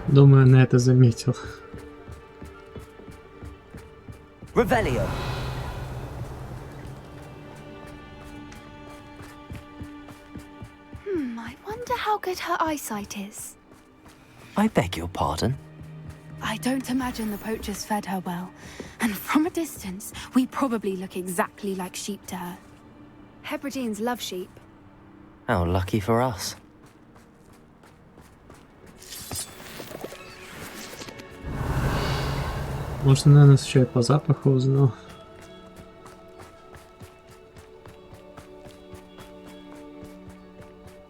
Думаю, она это заметил. Revelio. I wonder how good her eyesight is. I beg your pardon? I don't imagine the poachers fed her well. And from a distance, we probably look exactly like sheep to her. Hebrideans love sheep. How lucky for us. Может, она нас еще и по запаху узнал.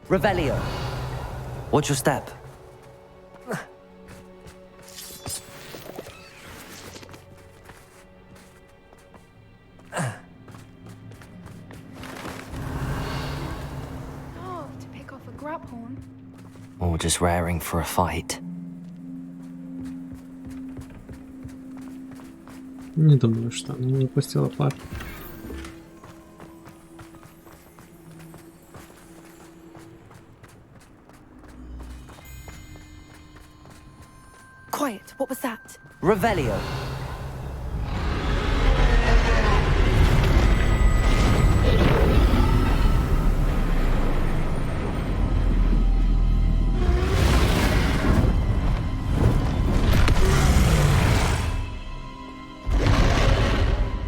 Revelio. Watch your step. Oh, to pick off a grabhorn. Or just raring for a fight. Не думаю, что она не пустила пар. Quiet, what was that? Revelio.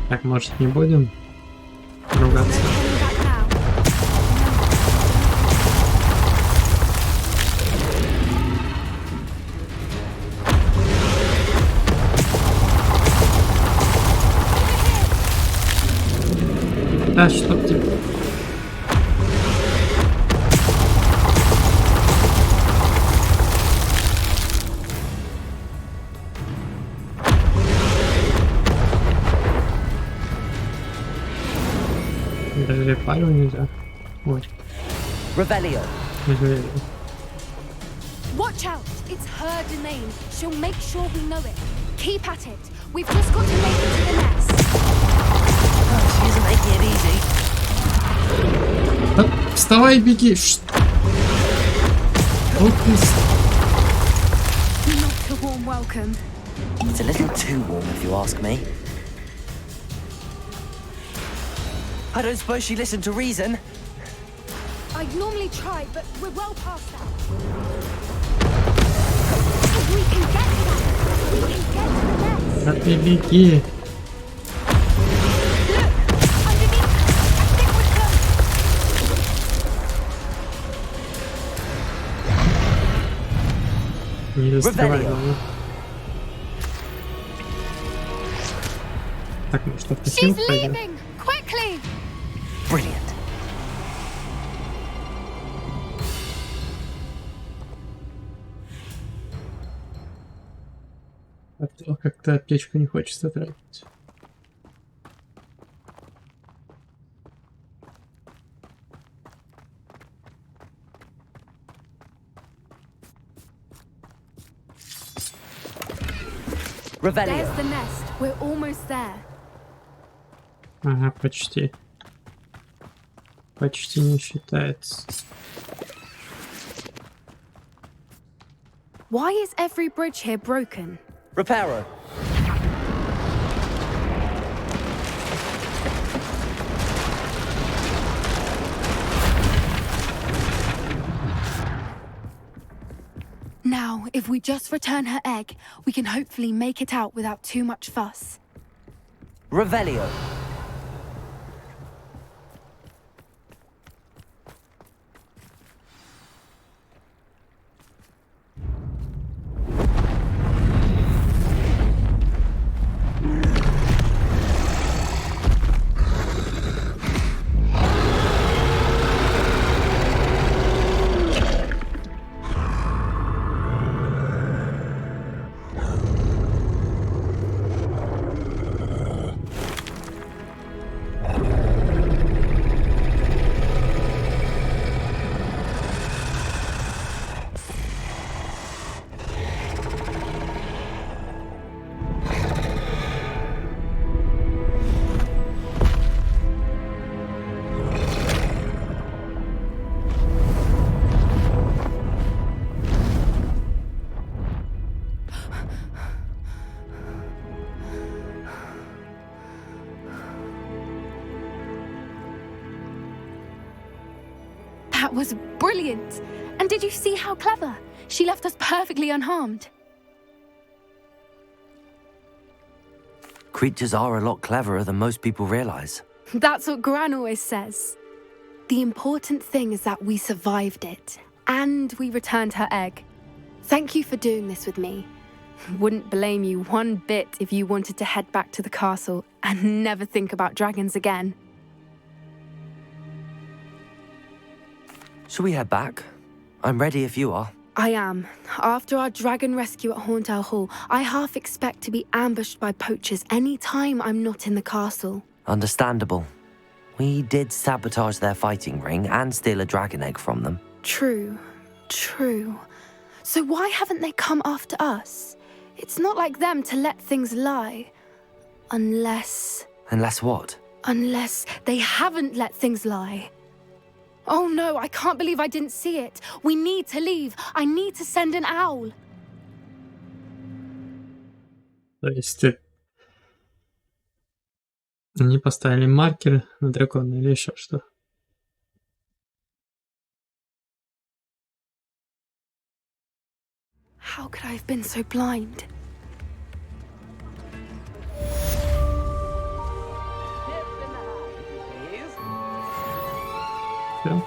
Так, может, не будем ругаться? Back now. Да, чтоб тебе. Даже репарию нельзя. Ой, Revelio. не жалею. Watch out! It's her domain. She'll make sure we know it. Keep at it. We've just got to make it to the nest. She isn't making it easy. Да, вставай, беги! Вот ты Not a warm welcome. It's a little too warm, if you ask me. I don't suppose she listened to reason. I'd normally try, but we're well past that. If we can get to that, we can get to the nest. Да ты беги! Look! Underneath her! I think we're close! Не застревай, Revelio. главное. Так, ну что, She's втащил? Пойдем. leaving! Quickly! Brilliant. А то как-то аптечку не хочется тратить. Revelio. There's the nest. We're almost there. Ага, почти. Почти не считается. Why is every bridge here broken? Reparo. Now, if we just return her egg, we can hopefully make it out without too much fuss. Revelio. That was brilliant! And did you see how clever? She left us perfectly unharmed. Creatures are a lot cleverer than most people realize. That's what Gran always says. The important thing is that we survived it, and we returned her egg. Thank you for doing this with me. Wouldn't blame you one bit if you wanted to head back to the castle and never think about dragons again. Shall we head back? I'm ready if you are. I am. After our dragon rescue at Hauntel Hall, I half expect to be ambushed by poachers any time I'm not in the castle. Understandable. We did sabotage their fighting ring and steal a dragon egg from them. True. So why haven't they come after us? It's not like them to let things lie. Unless what? Unless they haven't let things lie. Oh no, I can't believe I didn't see it. We need to leave. I need to send an owl. То есть они поставили маркер на дракона или еще что? How could I have been so blind? Всё.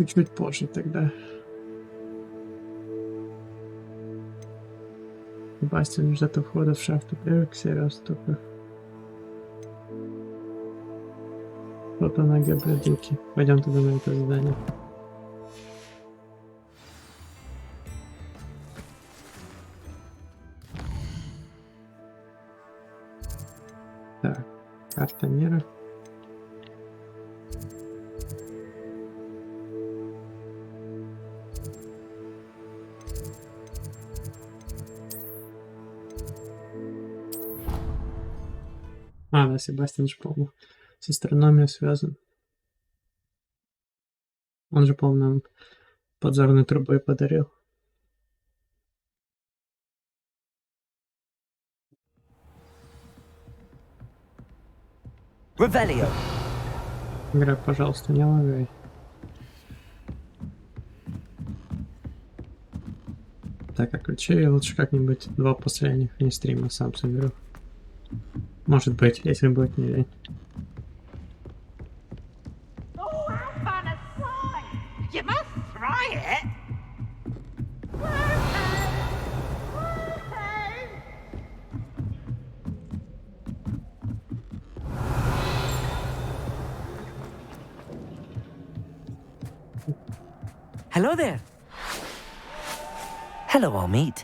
Чуть позже тогда. Бастиан ждет у входа в шахту прямо к северо-востоку. Вот она, габардинки. Пойдем туда на это задание. Так, карта мира. Да, Себастьян же, по-моему, с астрономией связан. Он же, по-моему, нам подзорной трубой подарил. Revelio. Игра, пожалуйста, не лагай. Так, а ключи я лучше как-нибудь 2 последних не стрима сам соберу. Может быть, если будет не лень. Oh, how fun a slide! You must try it! Hello there. Hello, Armeet.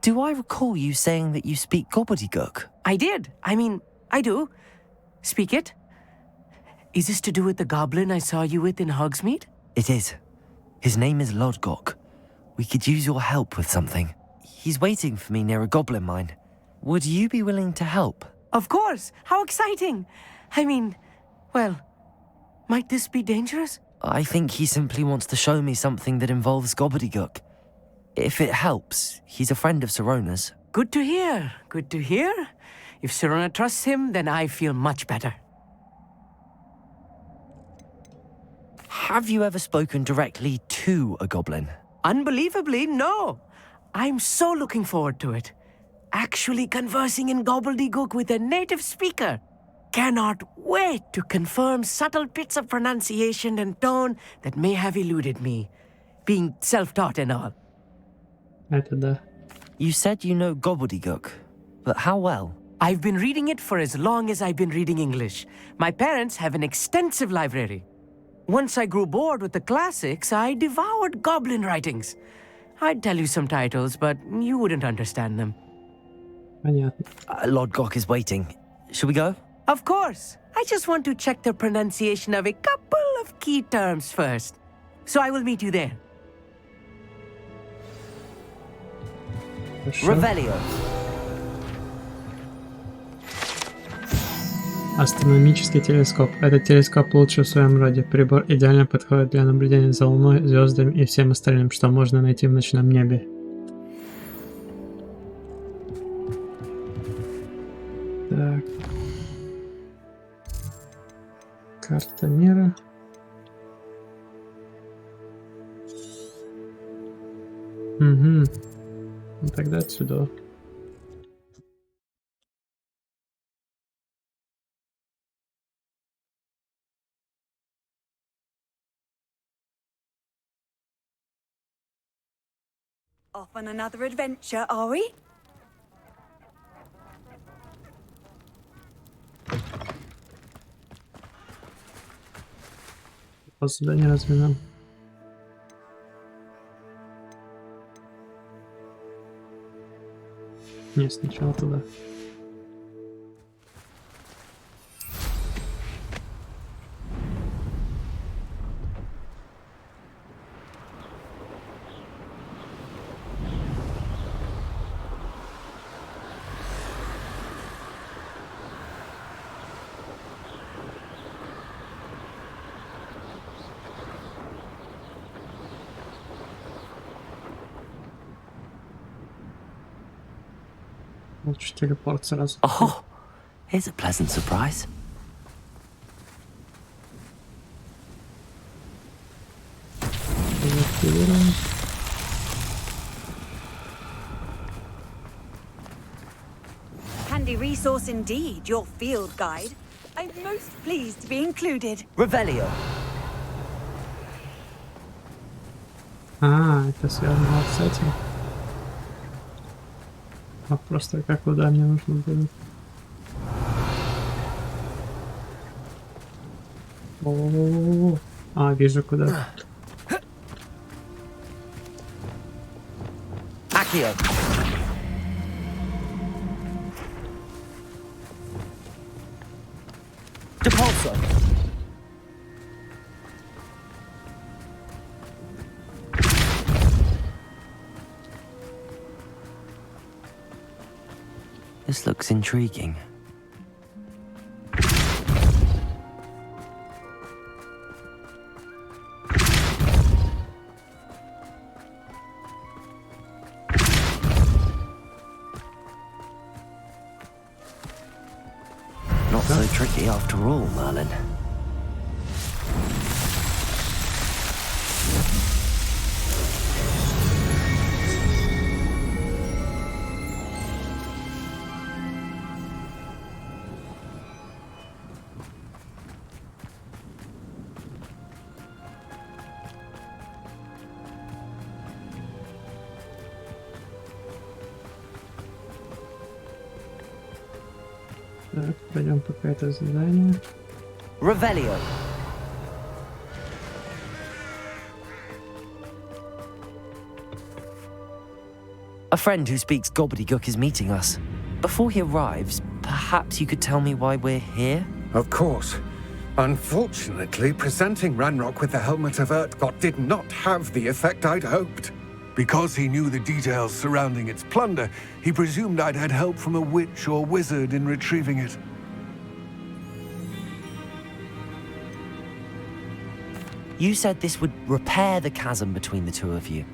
Do I recall you saying that you speak gobbledygook? I did. I do. Speak it. Is this to do with the goblin I saw you with in Hogsmeade? It is. His name is Lodgok. We could use your help with something. He's waiting for me near a goblin mine. Would you be willing to help? Of course. How exciting. Might this be dangerous? I think he simply wants to show me something that involves gobbledygook. If it helps, he's a friend of Sirona's. Good to hear. Good to hear. If Sirona trusts him, then I feel much better. Have you ever spoken directly to a goblin? Unbelievably, no. I'm so looking forward to it. Actually conversing in gobbledygook with a native speaker. Cannot wait to confirm subtle bits of pronunciation and tone that may have eluded me, being self-taught and all. Это да. You said you know gobbledygook, but how well? I've been reading it for as long as I've been reading English. My parents have an extensive library. Once I grew bored with the classics, I devoured goblin writings. I'd tell you some titles, but you wouldn't understand them. Понятно. Lodgok is waiting. Shall we go? Of course. I just want to check the pronunciation of a couple of key terms first. So I will meet you there. Хорошо. Revelio. Астрономический телескоп. Этот телескоп лучший в своем роде. Прибор идеально подходит для наблюдения за Луной, звездами и всем остальным, что можно найти в ночном небе. Так. Карта мира. Угу. Ну тогда отсюда. Off on another adventure, are we? Задание разве нам? Не, сначала туда. Лучше телепорт сразу. Oh, here's a pleasant surprise. Активируем. Handy resource indeed, your field guide. I'm most pleased to be included. Revelio. Это связано с этим. Просто как куда мне нужно будет. О-о-о-о. Вижу куда. Accio. Depulso. This looks intriguing. Not so tricky after all, Merlin. Так, пойдем пока это задание. Revelio. A friend who speaks gobbledygook is meeting us. Before he arrives, perhaps you could tell me why we're here? Of course. Unfortunately, presenting Ranrock with the Helmet of Urtkot did not have the effect I'd hoped. Because he knew the details surrounding its plunder, he presumed I'd had help from a witch or wizard in retrieving it. You said this would repair the chasm between the two of you.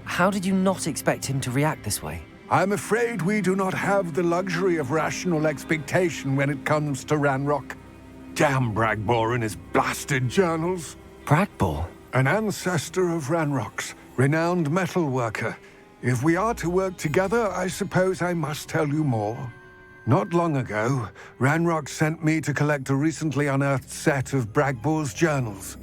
How did you not expect him to react this way? I'm afraid we do not have the luxury of rational expectation when it comes to Ranrock. Damn Bragbor and his blasted journals. Bragbor? An ancestor of Ranrock's, renowned metal worker. If we are to work together, I suppose I must tell you more. Not long ago, Ranrock sent me to collect a recently unearthed set of Bragbor's journals.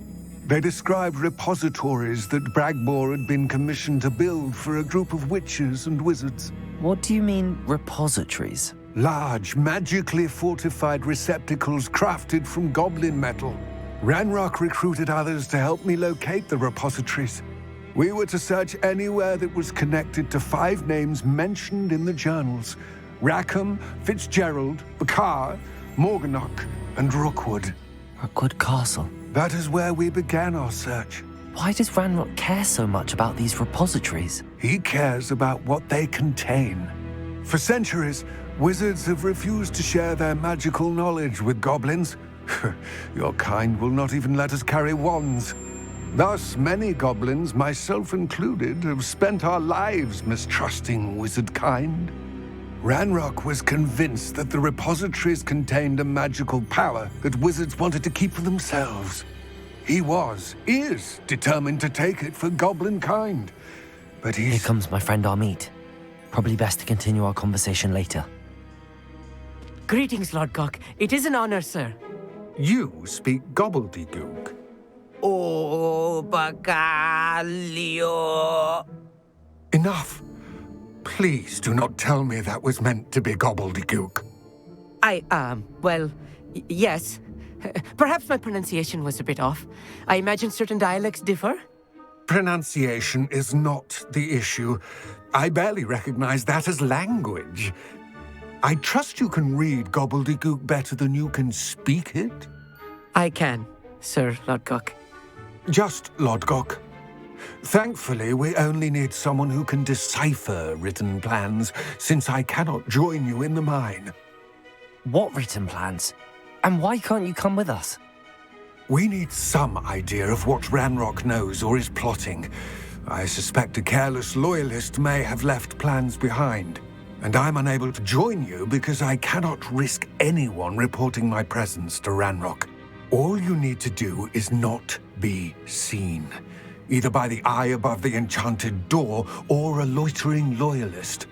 They described repositories that Bragbor had been commissioned to build for a group of witches and wizards. What do you mean, repositories? Large, magically fortified receptacles crafted from goblin metal. Ranrock recruited others to help me locate the repositories. We were to search anywhere that was connected to 5 names mentioned in the journals: Rackham, Fitzgerald, Bakar, Morganach, and Rookwood. Rookwood Castle. That is where we began our search. Why does Ranrock care so much about these repositories? He cares about what they contain. For centuries, Wizards have refused to share their magical knowledge with goblins. Your kind will not even let us carry wands. Thus, many goblins, myself included, have spent our lives mistrusting wizard kind. Ranrock was convinced that the repositories contained a magical power that wizards wanted to keep for themselves. He is determined to take it for goblin kind. But Here comes my friend Amit. Probably best to continue our conversation later. Greetings, Lord Cock. It is an honor, sir. You speak gobbledygook. Oh, Bacalio. Enough. Please do not tell me that was meant to be gobbledygook. Well, yes. Perhaps my pronunciation was a bit off. I imagine certain dialects differ. Pronunciation is not the issue. I barely recognize that as language. I trust you can read gobbledygook better than you can speak it? I can, Sir Lodgok. Just Lodgok. Thankfully, we only need someone who can decipher written plans, since I cannot join you in the mine. What written plans? And why can't you come with us? We need some idea of what Ranrock knows or is plotting. I suspect a careless loyalist may have left plans behind. And I'm unable to join you because I cannot risk anyone reporting my presence to Ranrock. All you need to do is not be seen, either by the eye above the enchanted door or a loitering loyalist.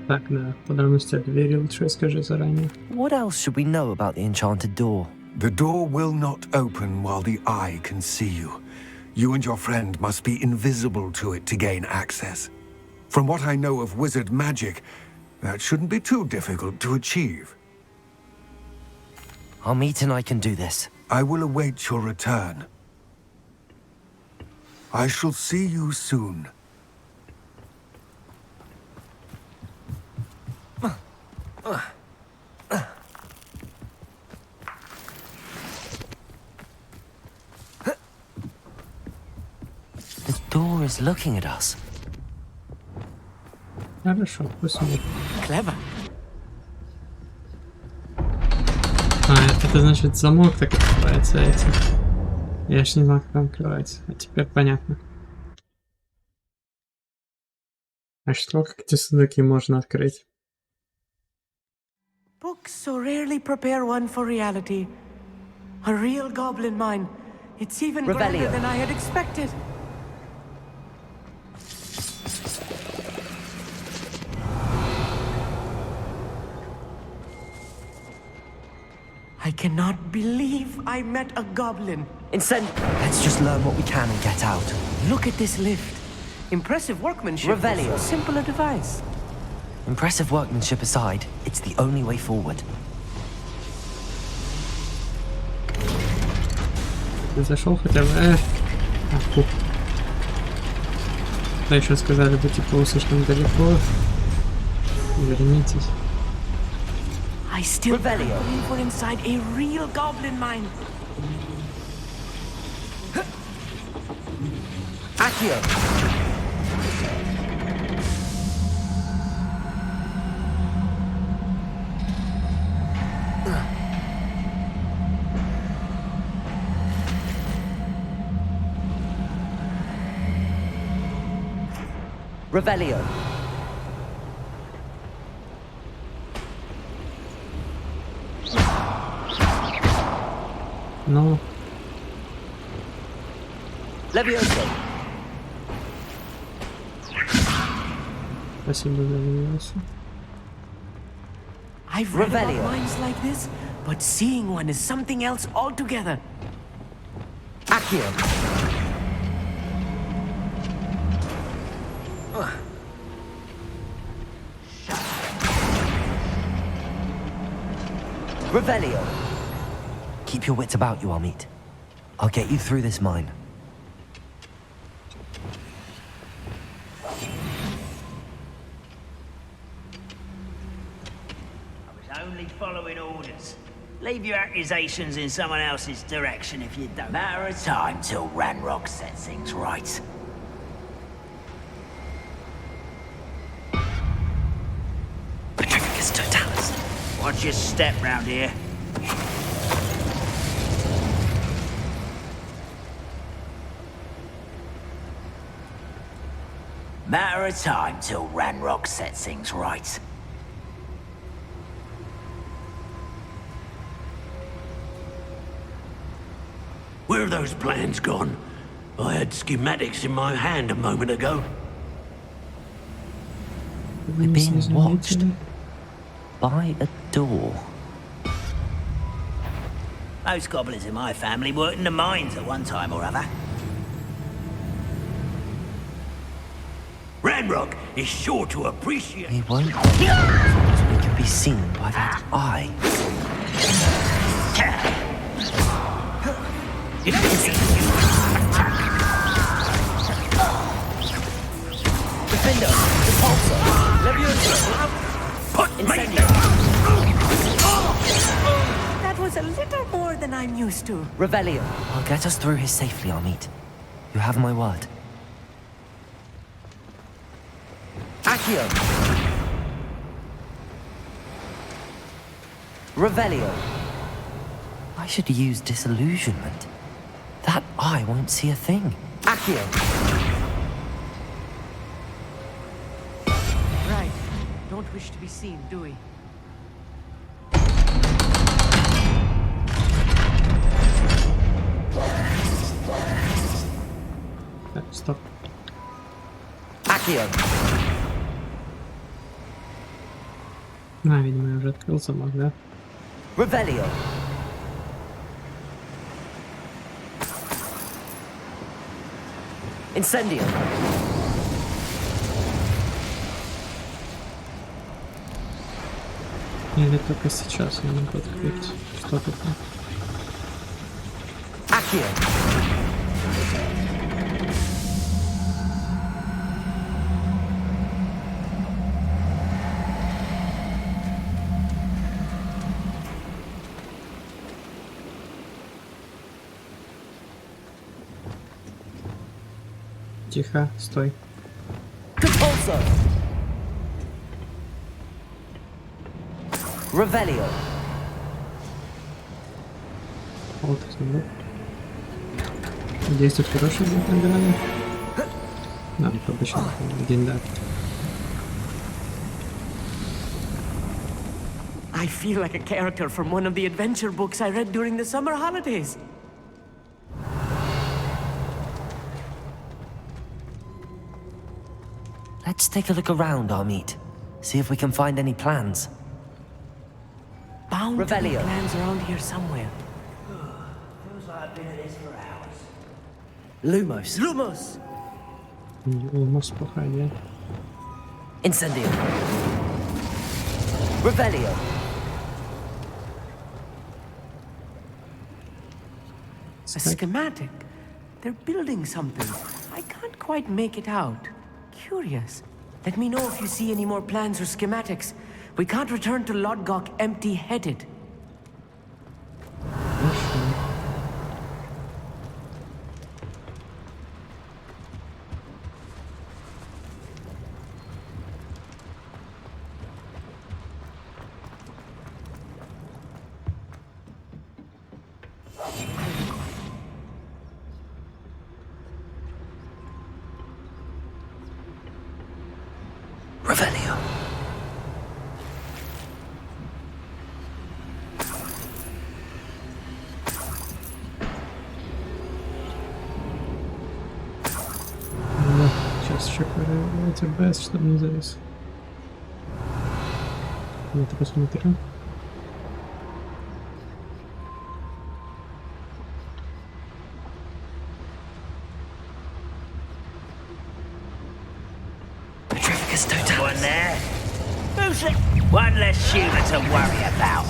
Так, да, подробности о двери лучше скажи заранее. What else should we know about the enchanted door? The door will not open while the eye can see you. You and your friend must be invisible to it to gain access. From what I know of wizard magic, that shouldn't be too difficult to achieve. Amit and I can do this. I will await your return. I shall see you soon. The door is looking at us. Хорошо, пусть смотрит. Clever. Это значит замок так открывается этим. Я ж не знал, как он открывается. А теперь понятно. А что, как эти сундуки можно открыть? Books so rarely prepare one for reality. A real goblin mine. It's even grander than I had expected. I cannot believe I met a goblin. Let's just learn what we can and get out. Look at this lift. Impressive workmanship. Revelio. So simple a device. Impressive workmanship aside, it's the only way forward. Ты зашел хотя бы? Да еще сказали бы типа слишком далеко. Вернитесь. I still can't believe we're inside a real goblin mine. Accio! Revelio. Ну. Levioso. Спасибо за Левиосу. I've read about mines like this, but seeing one is something else altogether. Accio. Revelio. Keep your wits about you, Amit. I'll get you through this mine. Only following orders. Leave your accusations in someone else's direction if you don't. Matter of time till Ranrock sets things right. Trifficus totalis. Watch your step round here. Matter of time till Ranrock sets things right. Where are those plans gone? I had schematics in my hand a moment ago. We're being watched by a door. Most goblins in my family worked in the mines at one time or other. Ranrock is sure to appreciate... He won't be as we can be seen by that eye. Defender, repulsor, leviosa, incendio. That was a little more than I'm used to. Revelio. I'll get us through here safely, Amit. You have my word. Accio. Revelio. I should use disillusionment. That eye won't see a thing. Accio. Right. Don't wish to be seen, do we? Stop. Accio. Видимо, я уже открыл замок, да? Revelio. Incendio. Или только сейчас я могу открыть что-то там. Accio. Тихо, стой. Repulsor. Revelio. Вот, смотри. Действует хороший награда. Да, обычно один, да. I feel like a character from one of the adventure books I read during the summer holidays. Let's take a look around, Amit. See if we can find any plans. Bound to be Revelio. plans around here somewhere. Feels like I've been at this for hours. Lumos. Lumos! Almost behind, yeah. Incendio. Revelio. A schematic. They're building something. I can't quite make it out. Curious. Let me know if you see any more plans or schematics. We can't return to Lodgok empty-headed. Revelio. Да, сейчас еще проверяйте без, чтобы не завис. Это посмотрим. One there. Who's it? One less human to worry about.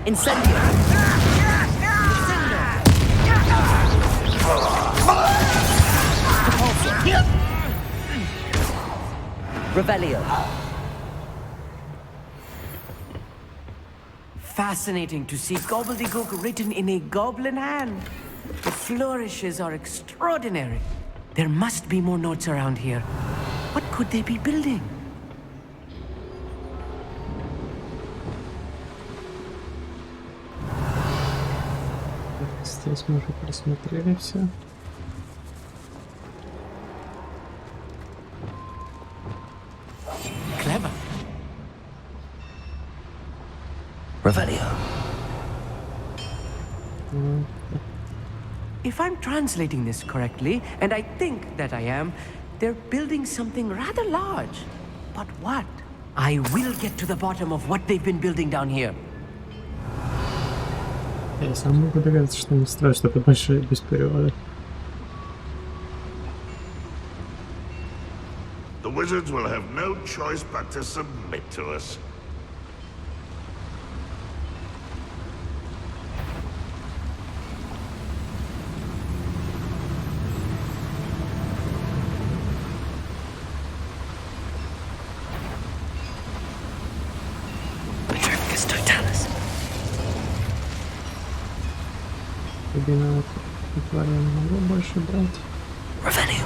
Incendio. Revelio. Fascinating to see gobbledygook written in a goblin hand. The flourishes are extraordinary. There must be more notes around here. What could they be building? Здесь мы уже просмотрели все. Clever. Revelio. If I'm translating this correctly, and I think that I am, they're building something rather large. But what? I will get to the bottom of what they've been building down here. Я сам могу догадаться, что они строят что-то большое без перевода. The wizards will have no choice but to submit to us. Рубиновые твари я не могу больше брать. Revelio.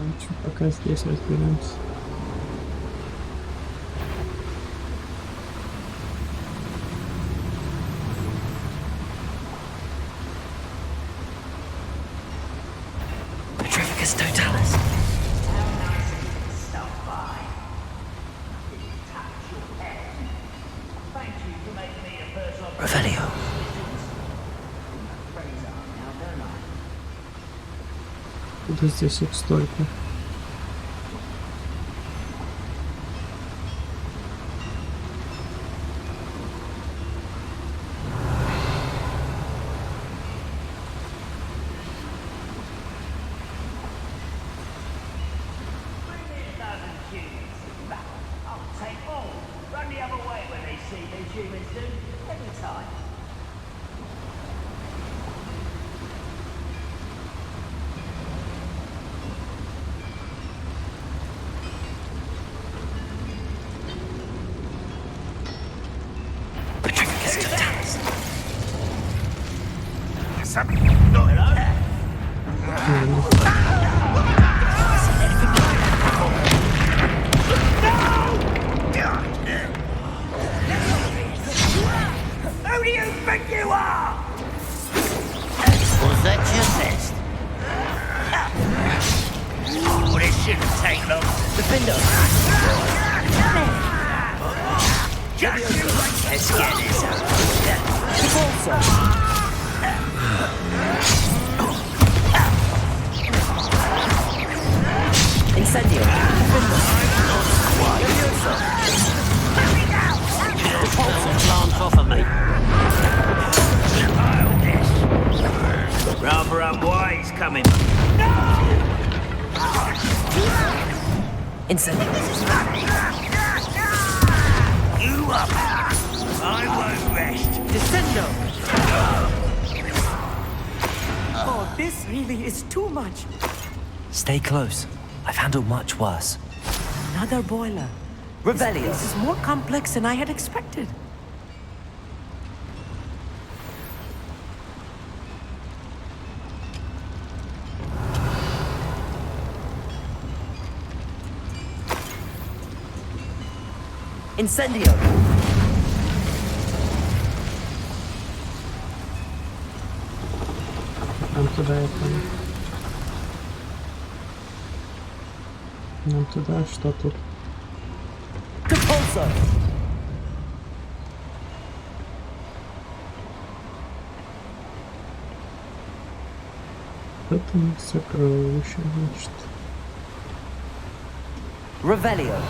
Лучше пока здесь разберемся. Petrificus totalis. Revelio. Куда здесь их столько? Rather unwise coming. Incendio. You up? I won't rest. Descendo. Oh, this really is too much. Stay close. I've handled much worse. Another boiler. Revelio. This is more complex than I had expected. Incendio. Нам туда это. Нам туда, что тут? Compulso. Это сокровище, значит. Revelio.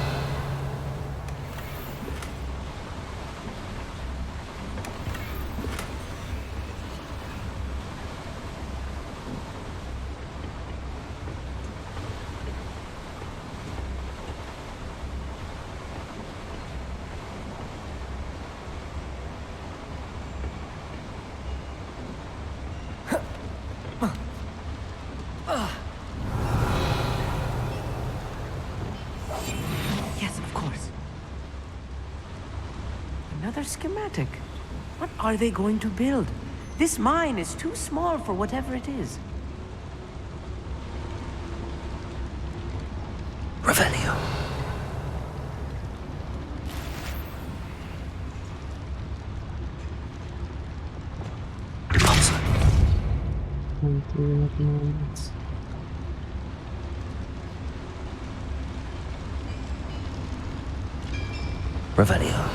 Another schematic. What are they going to build? This mine is too small for whatever it is. Revelio. Revelio.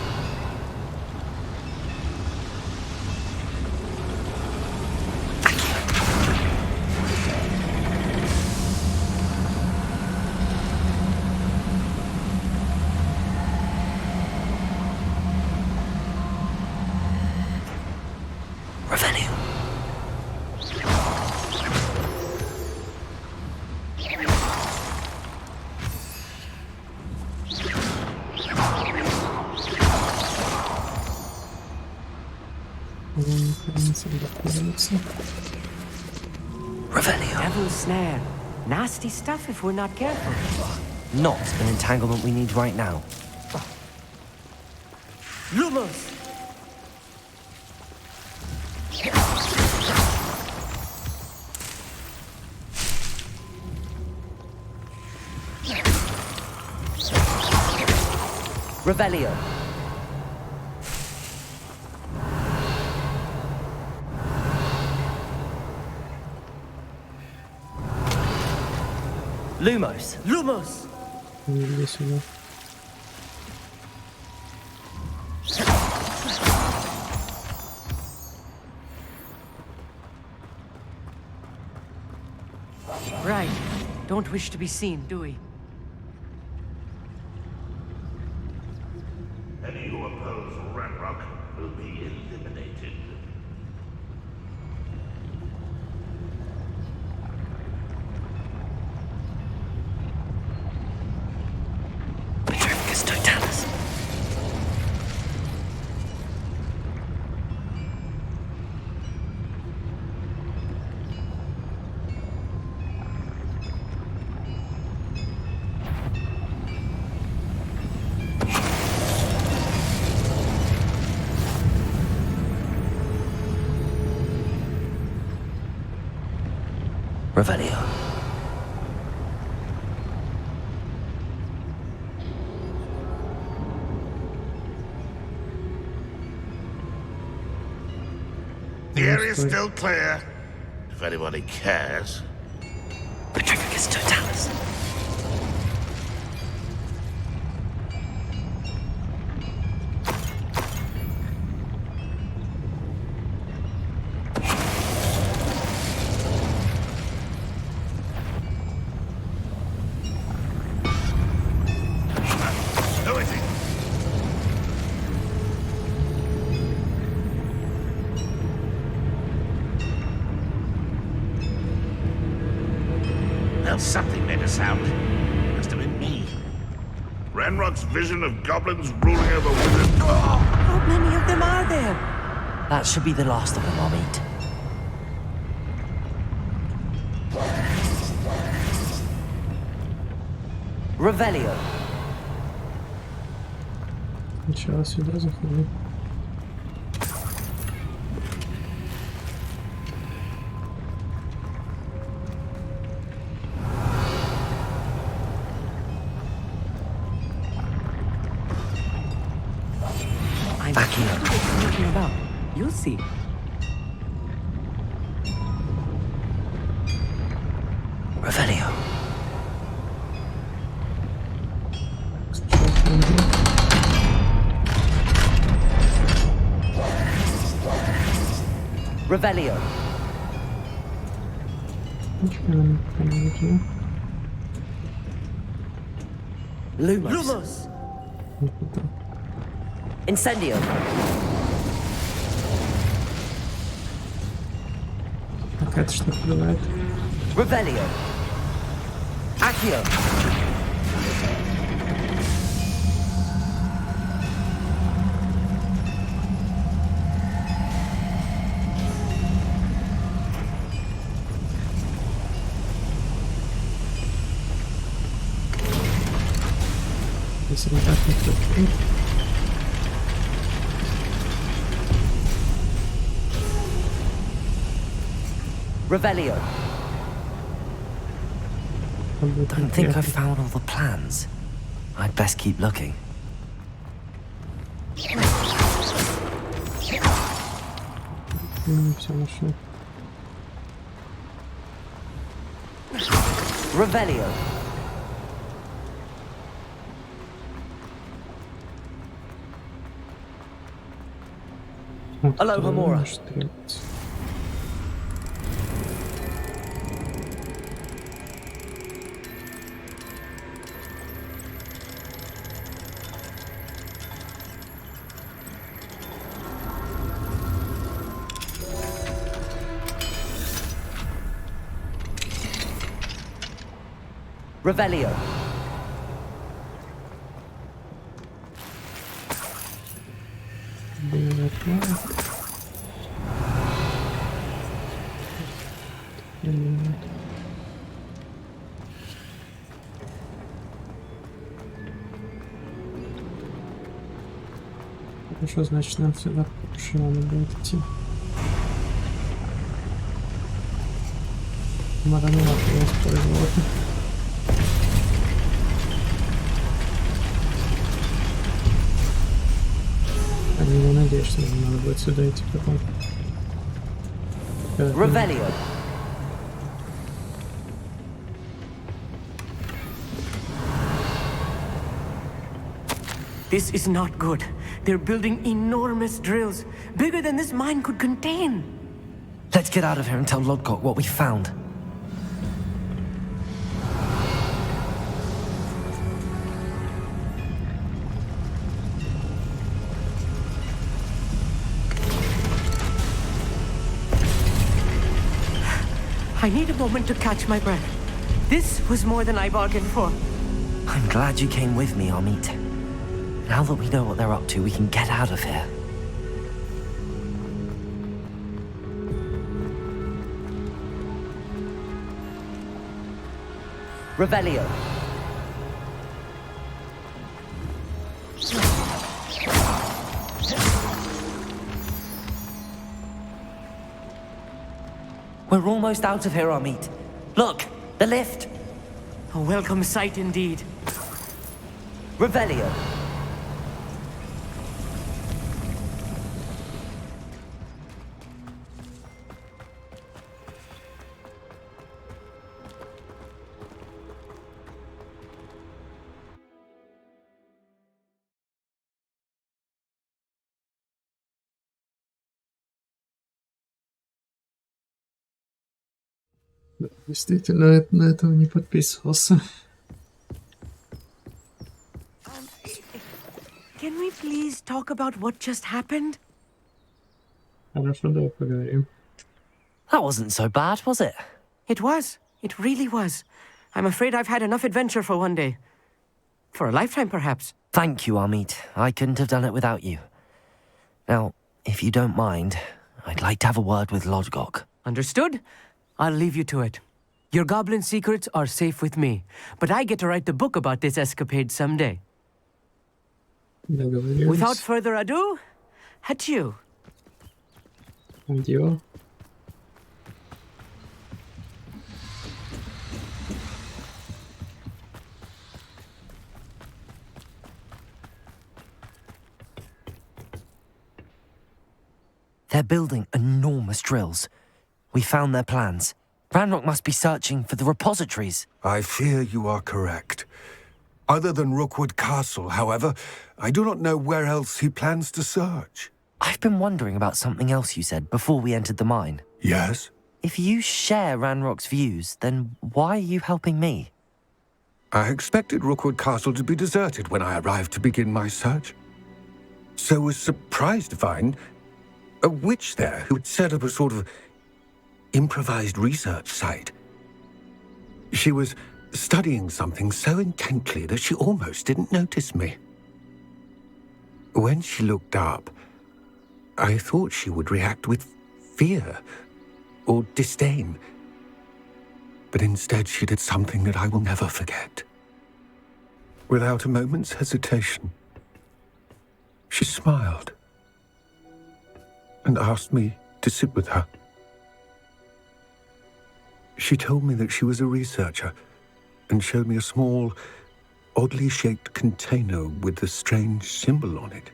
Revelio. Revelio. Devil's snare. Nasty stuff if we're not careful. Not an entanglement we need right now. Lumos! Revelio. Lumos. Lumos! Иди сюда. Right. Don't wish to be seen, do we? Any who oppose Ranrock will be eliminated. Petrificus totalis. Revelio. The area's still clear, if anybody cares. Petrificus totalis. Who is it? Well, something made a sound. Must have been me. Ranrock's vision of goblins ruling over wizards. How many of them are there? That should be the last of them, I'll eat. Revelio. Сначала сюда заходи. I'm looking about. You'll see. Revelio. Revelio. Lumos. Lumos! Incendio. Какая-то штука бывает. Revelio. Accio. Если вот так вот. Revelio. Don't think I've found all the plans. I'd best keep looking. Revelio. Aloha Mora. Revelio. Хорошо, значит, нам сюда больше надо будет идти. Марануат я использовал. Не надеюсь, что нам надо будет сюда идти потом. Revelio. This is not good. They're building enormous drills, bigger than this mine could contain. Let's get out of here and tell Lodgok what we found. I need a moment to catch my breath. This was more than I bargained for. I'm glad you came with me, Amit. Now that we know what they're up to, we can get out of here. Revelio. We're almost out of here, Amit. Look, the lift. A welcome sight indeed. Revelio. Действительно, на этого не подписывался. Can we please talk about what just happened? Хорошо, давай поговорим. That wasn't so bad, was it? It was. It really was. I'm afraid I've had enough adventure for one day. For a lifetime, perhaps. Thank you, Amit. I couldn't have done it without you. Now, if you don't mind, I'd like to have a word with Lodgok. Understood? I'll leave you to it. Your goblin secrets are safe with me, but I get to write the book about this escapade someday. Without further ado, adieu. Adieu. They're building enormous drills. We found their plans. Ranrock must be searching for the repositories. I fear you are correct. Other than Rookwood Castle, however, I do not know where else he plans to search. I've been wondering about something else you said before we entered the mine. Yes? If you share Ranrock's views, then why are you helping me? I expected Rookwood Castle to be deserted when I arrived to begin my search. So was surprised to find a witch there who had set up a sort of improvised research site. She was studying something so intently that she almost didn't notice me. When she looked up, I thought she would react with fear or disdain. But instead she did something that I will never forget. Without a moment's hesitation, she smiled and asked me to sit with her. She told me that she was a researcher and showed me a small, oddly shaped container with a strange symbol on it.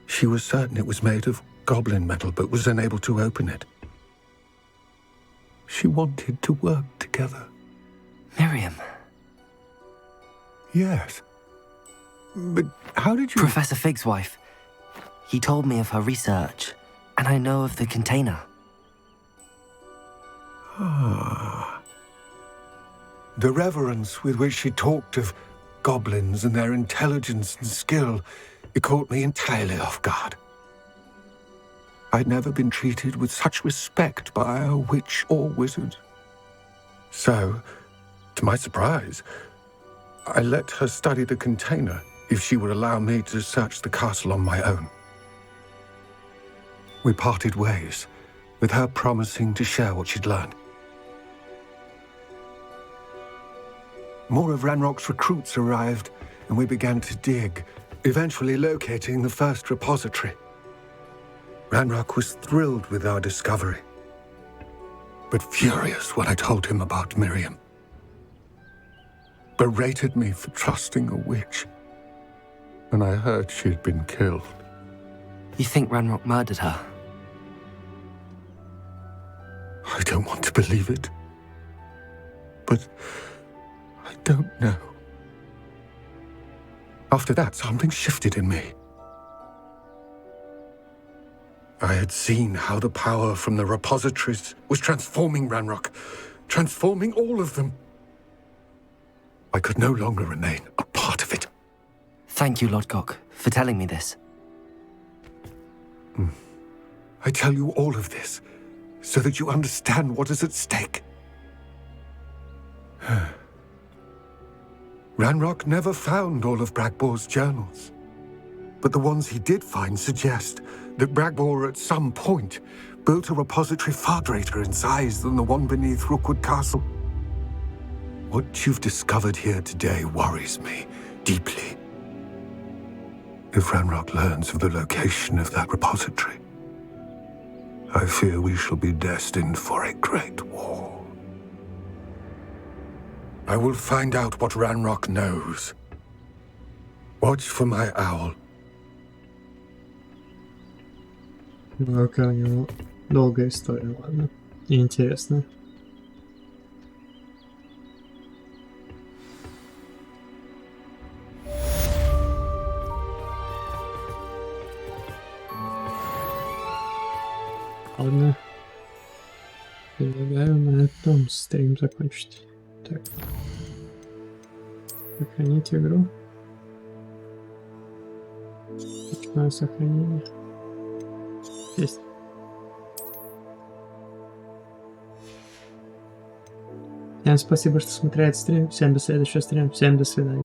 She was certain it was made of goblin metal, but was unable to open it. She wanted to work together. Miriam. Yes. But how did you... Professor Fig's wife. He told me of her research, and I know of the container. Ah. The reverence with which she talked of goblins and their intelligence and skill, it caught me entirely off guard. I'd never been treated with such respect by a witch or wizard. So, to my surprise, I let her study the container if she would allow me to search the castle on my own. We parted ways, with her promising to share what she'd learned. More of Ranrock's recruits arrived, and we began to dig, eventually locating the first repository. Ranrock was thrilled with our discovery, but furious when I told him about Miriam. Berated me for trusting a witch, and I heard she'd been killed. You think Ranrock murdered her? I don't want to believe it, but I don't know. After that, something shifted in me. I had seen how the power from the repositories was transforming Ranrock, transforming all of them. I could no longer remain a part of it. Thank you, Lodgok, for telling me this. I tell you all of this so that you understand what is at stake. Ranrock never found all of Bragbor's journals, but the ones he did find suggest that Bragbor at some point built a repository far greater in size than the one beneath Rookwood Castle. What you've discovered here today worries me deeply. If Ranrock learns of the location of that repository, I fear we shall be destined for a great war. I will find out what Ranrock knows. Watch for my owl. Ну, какая у него долгая история, ладно. И интересная. Ладно. Предлагаю на этом стрим закончить. Так. Сохранить игру. Начинаю сохранение. Есть. Всем спасибо, что смотрели стрим. Всем до следующего стрима. Всем до свидания.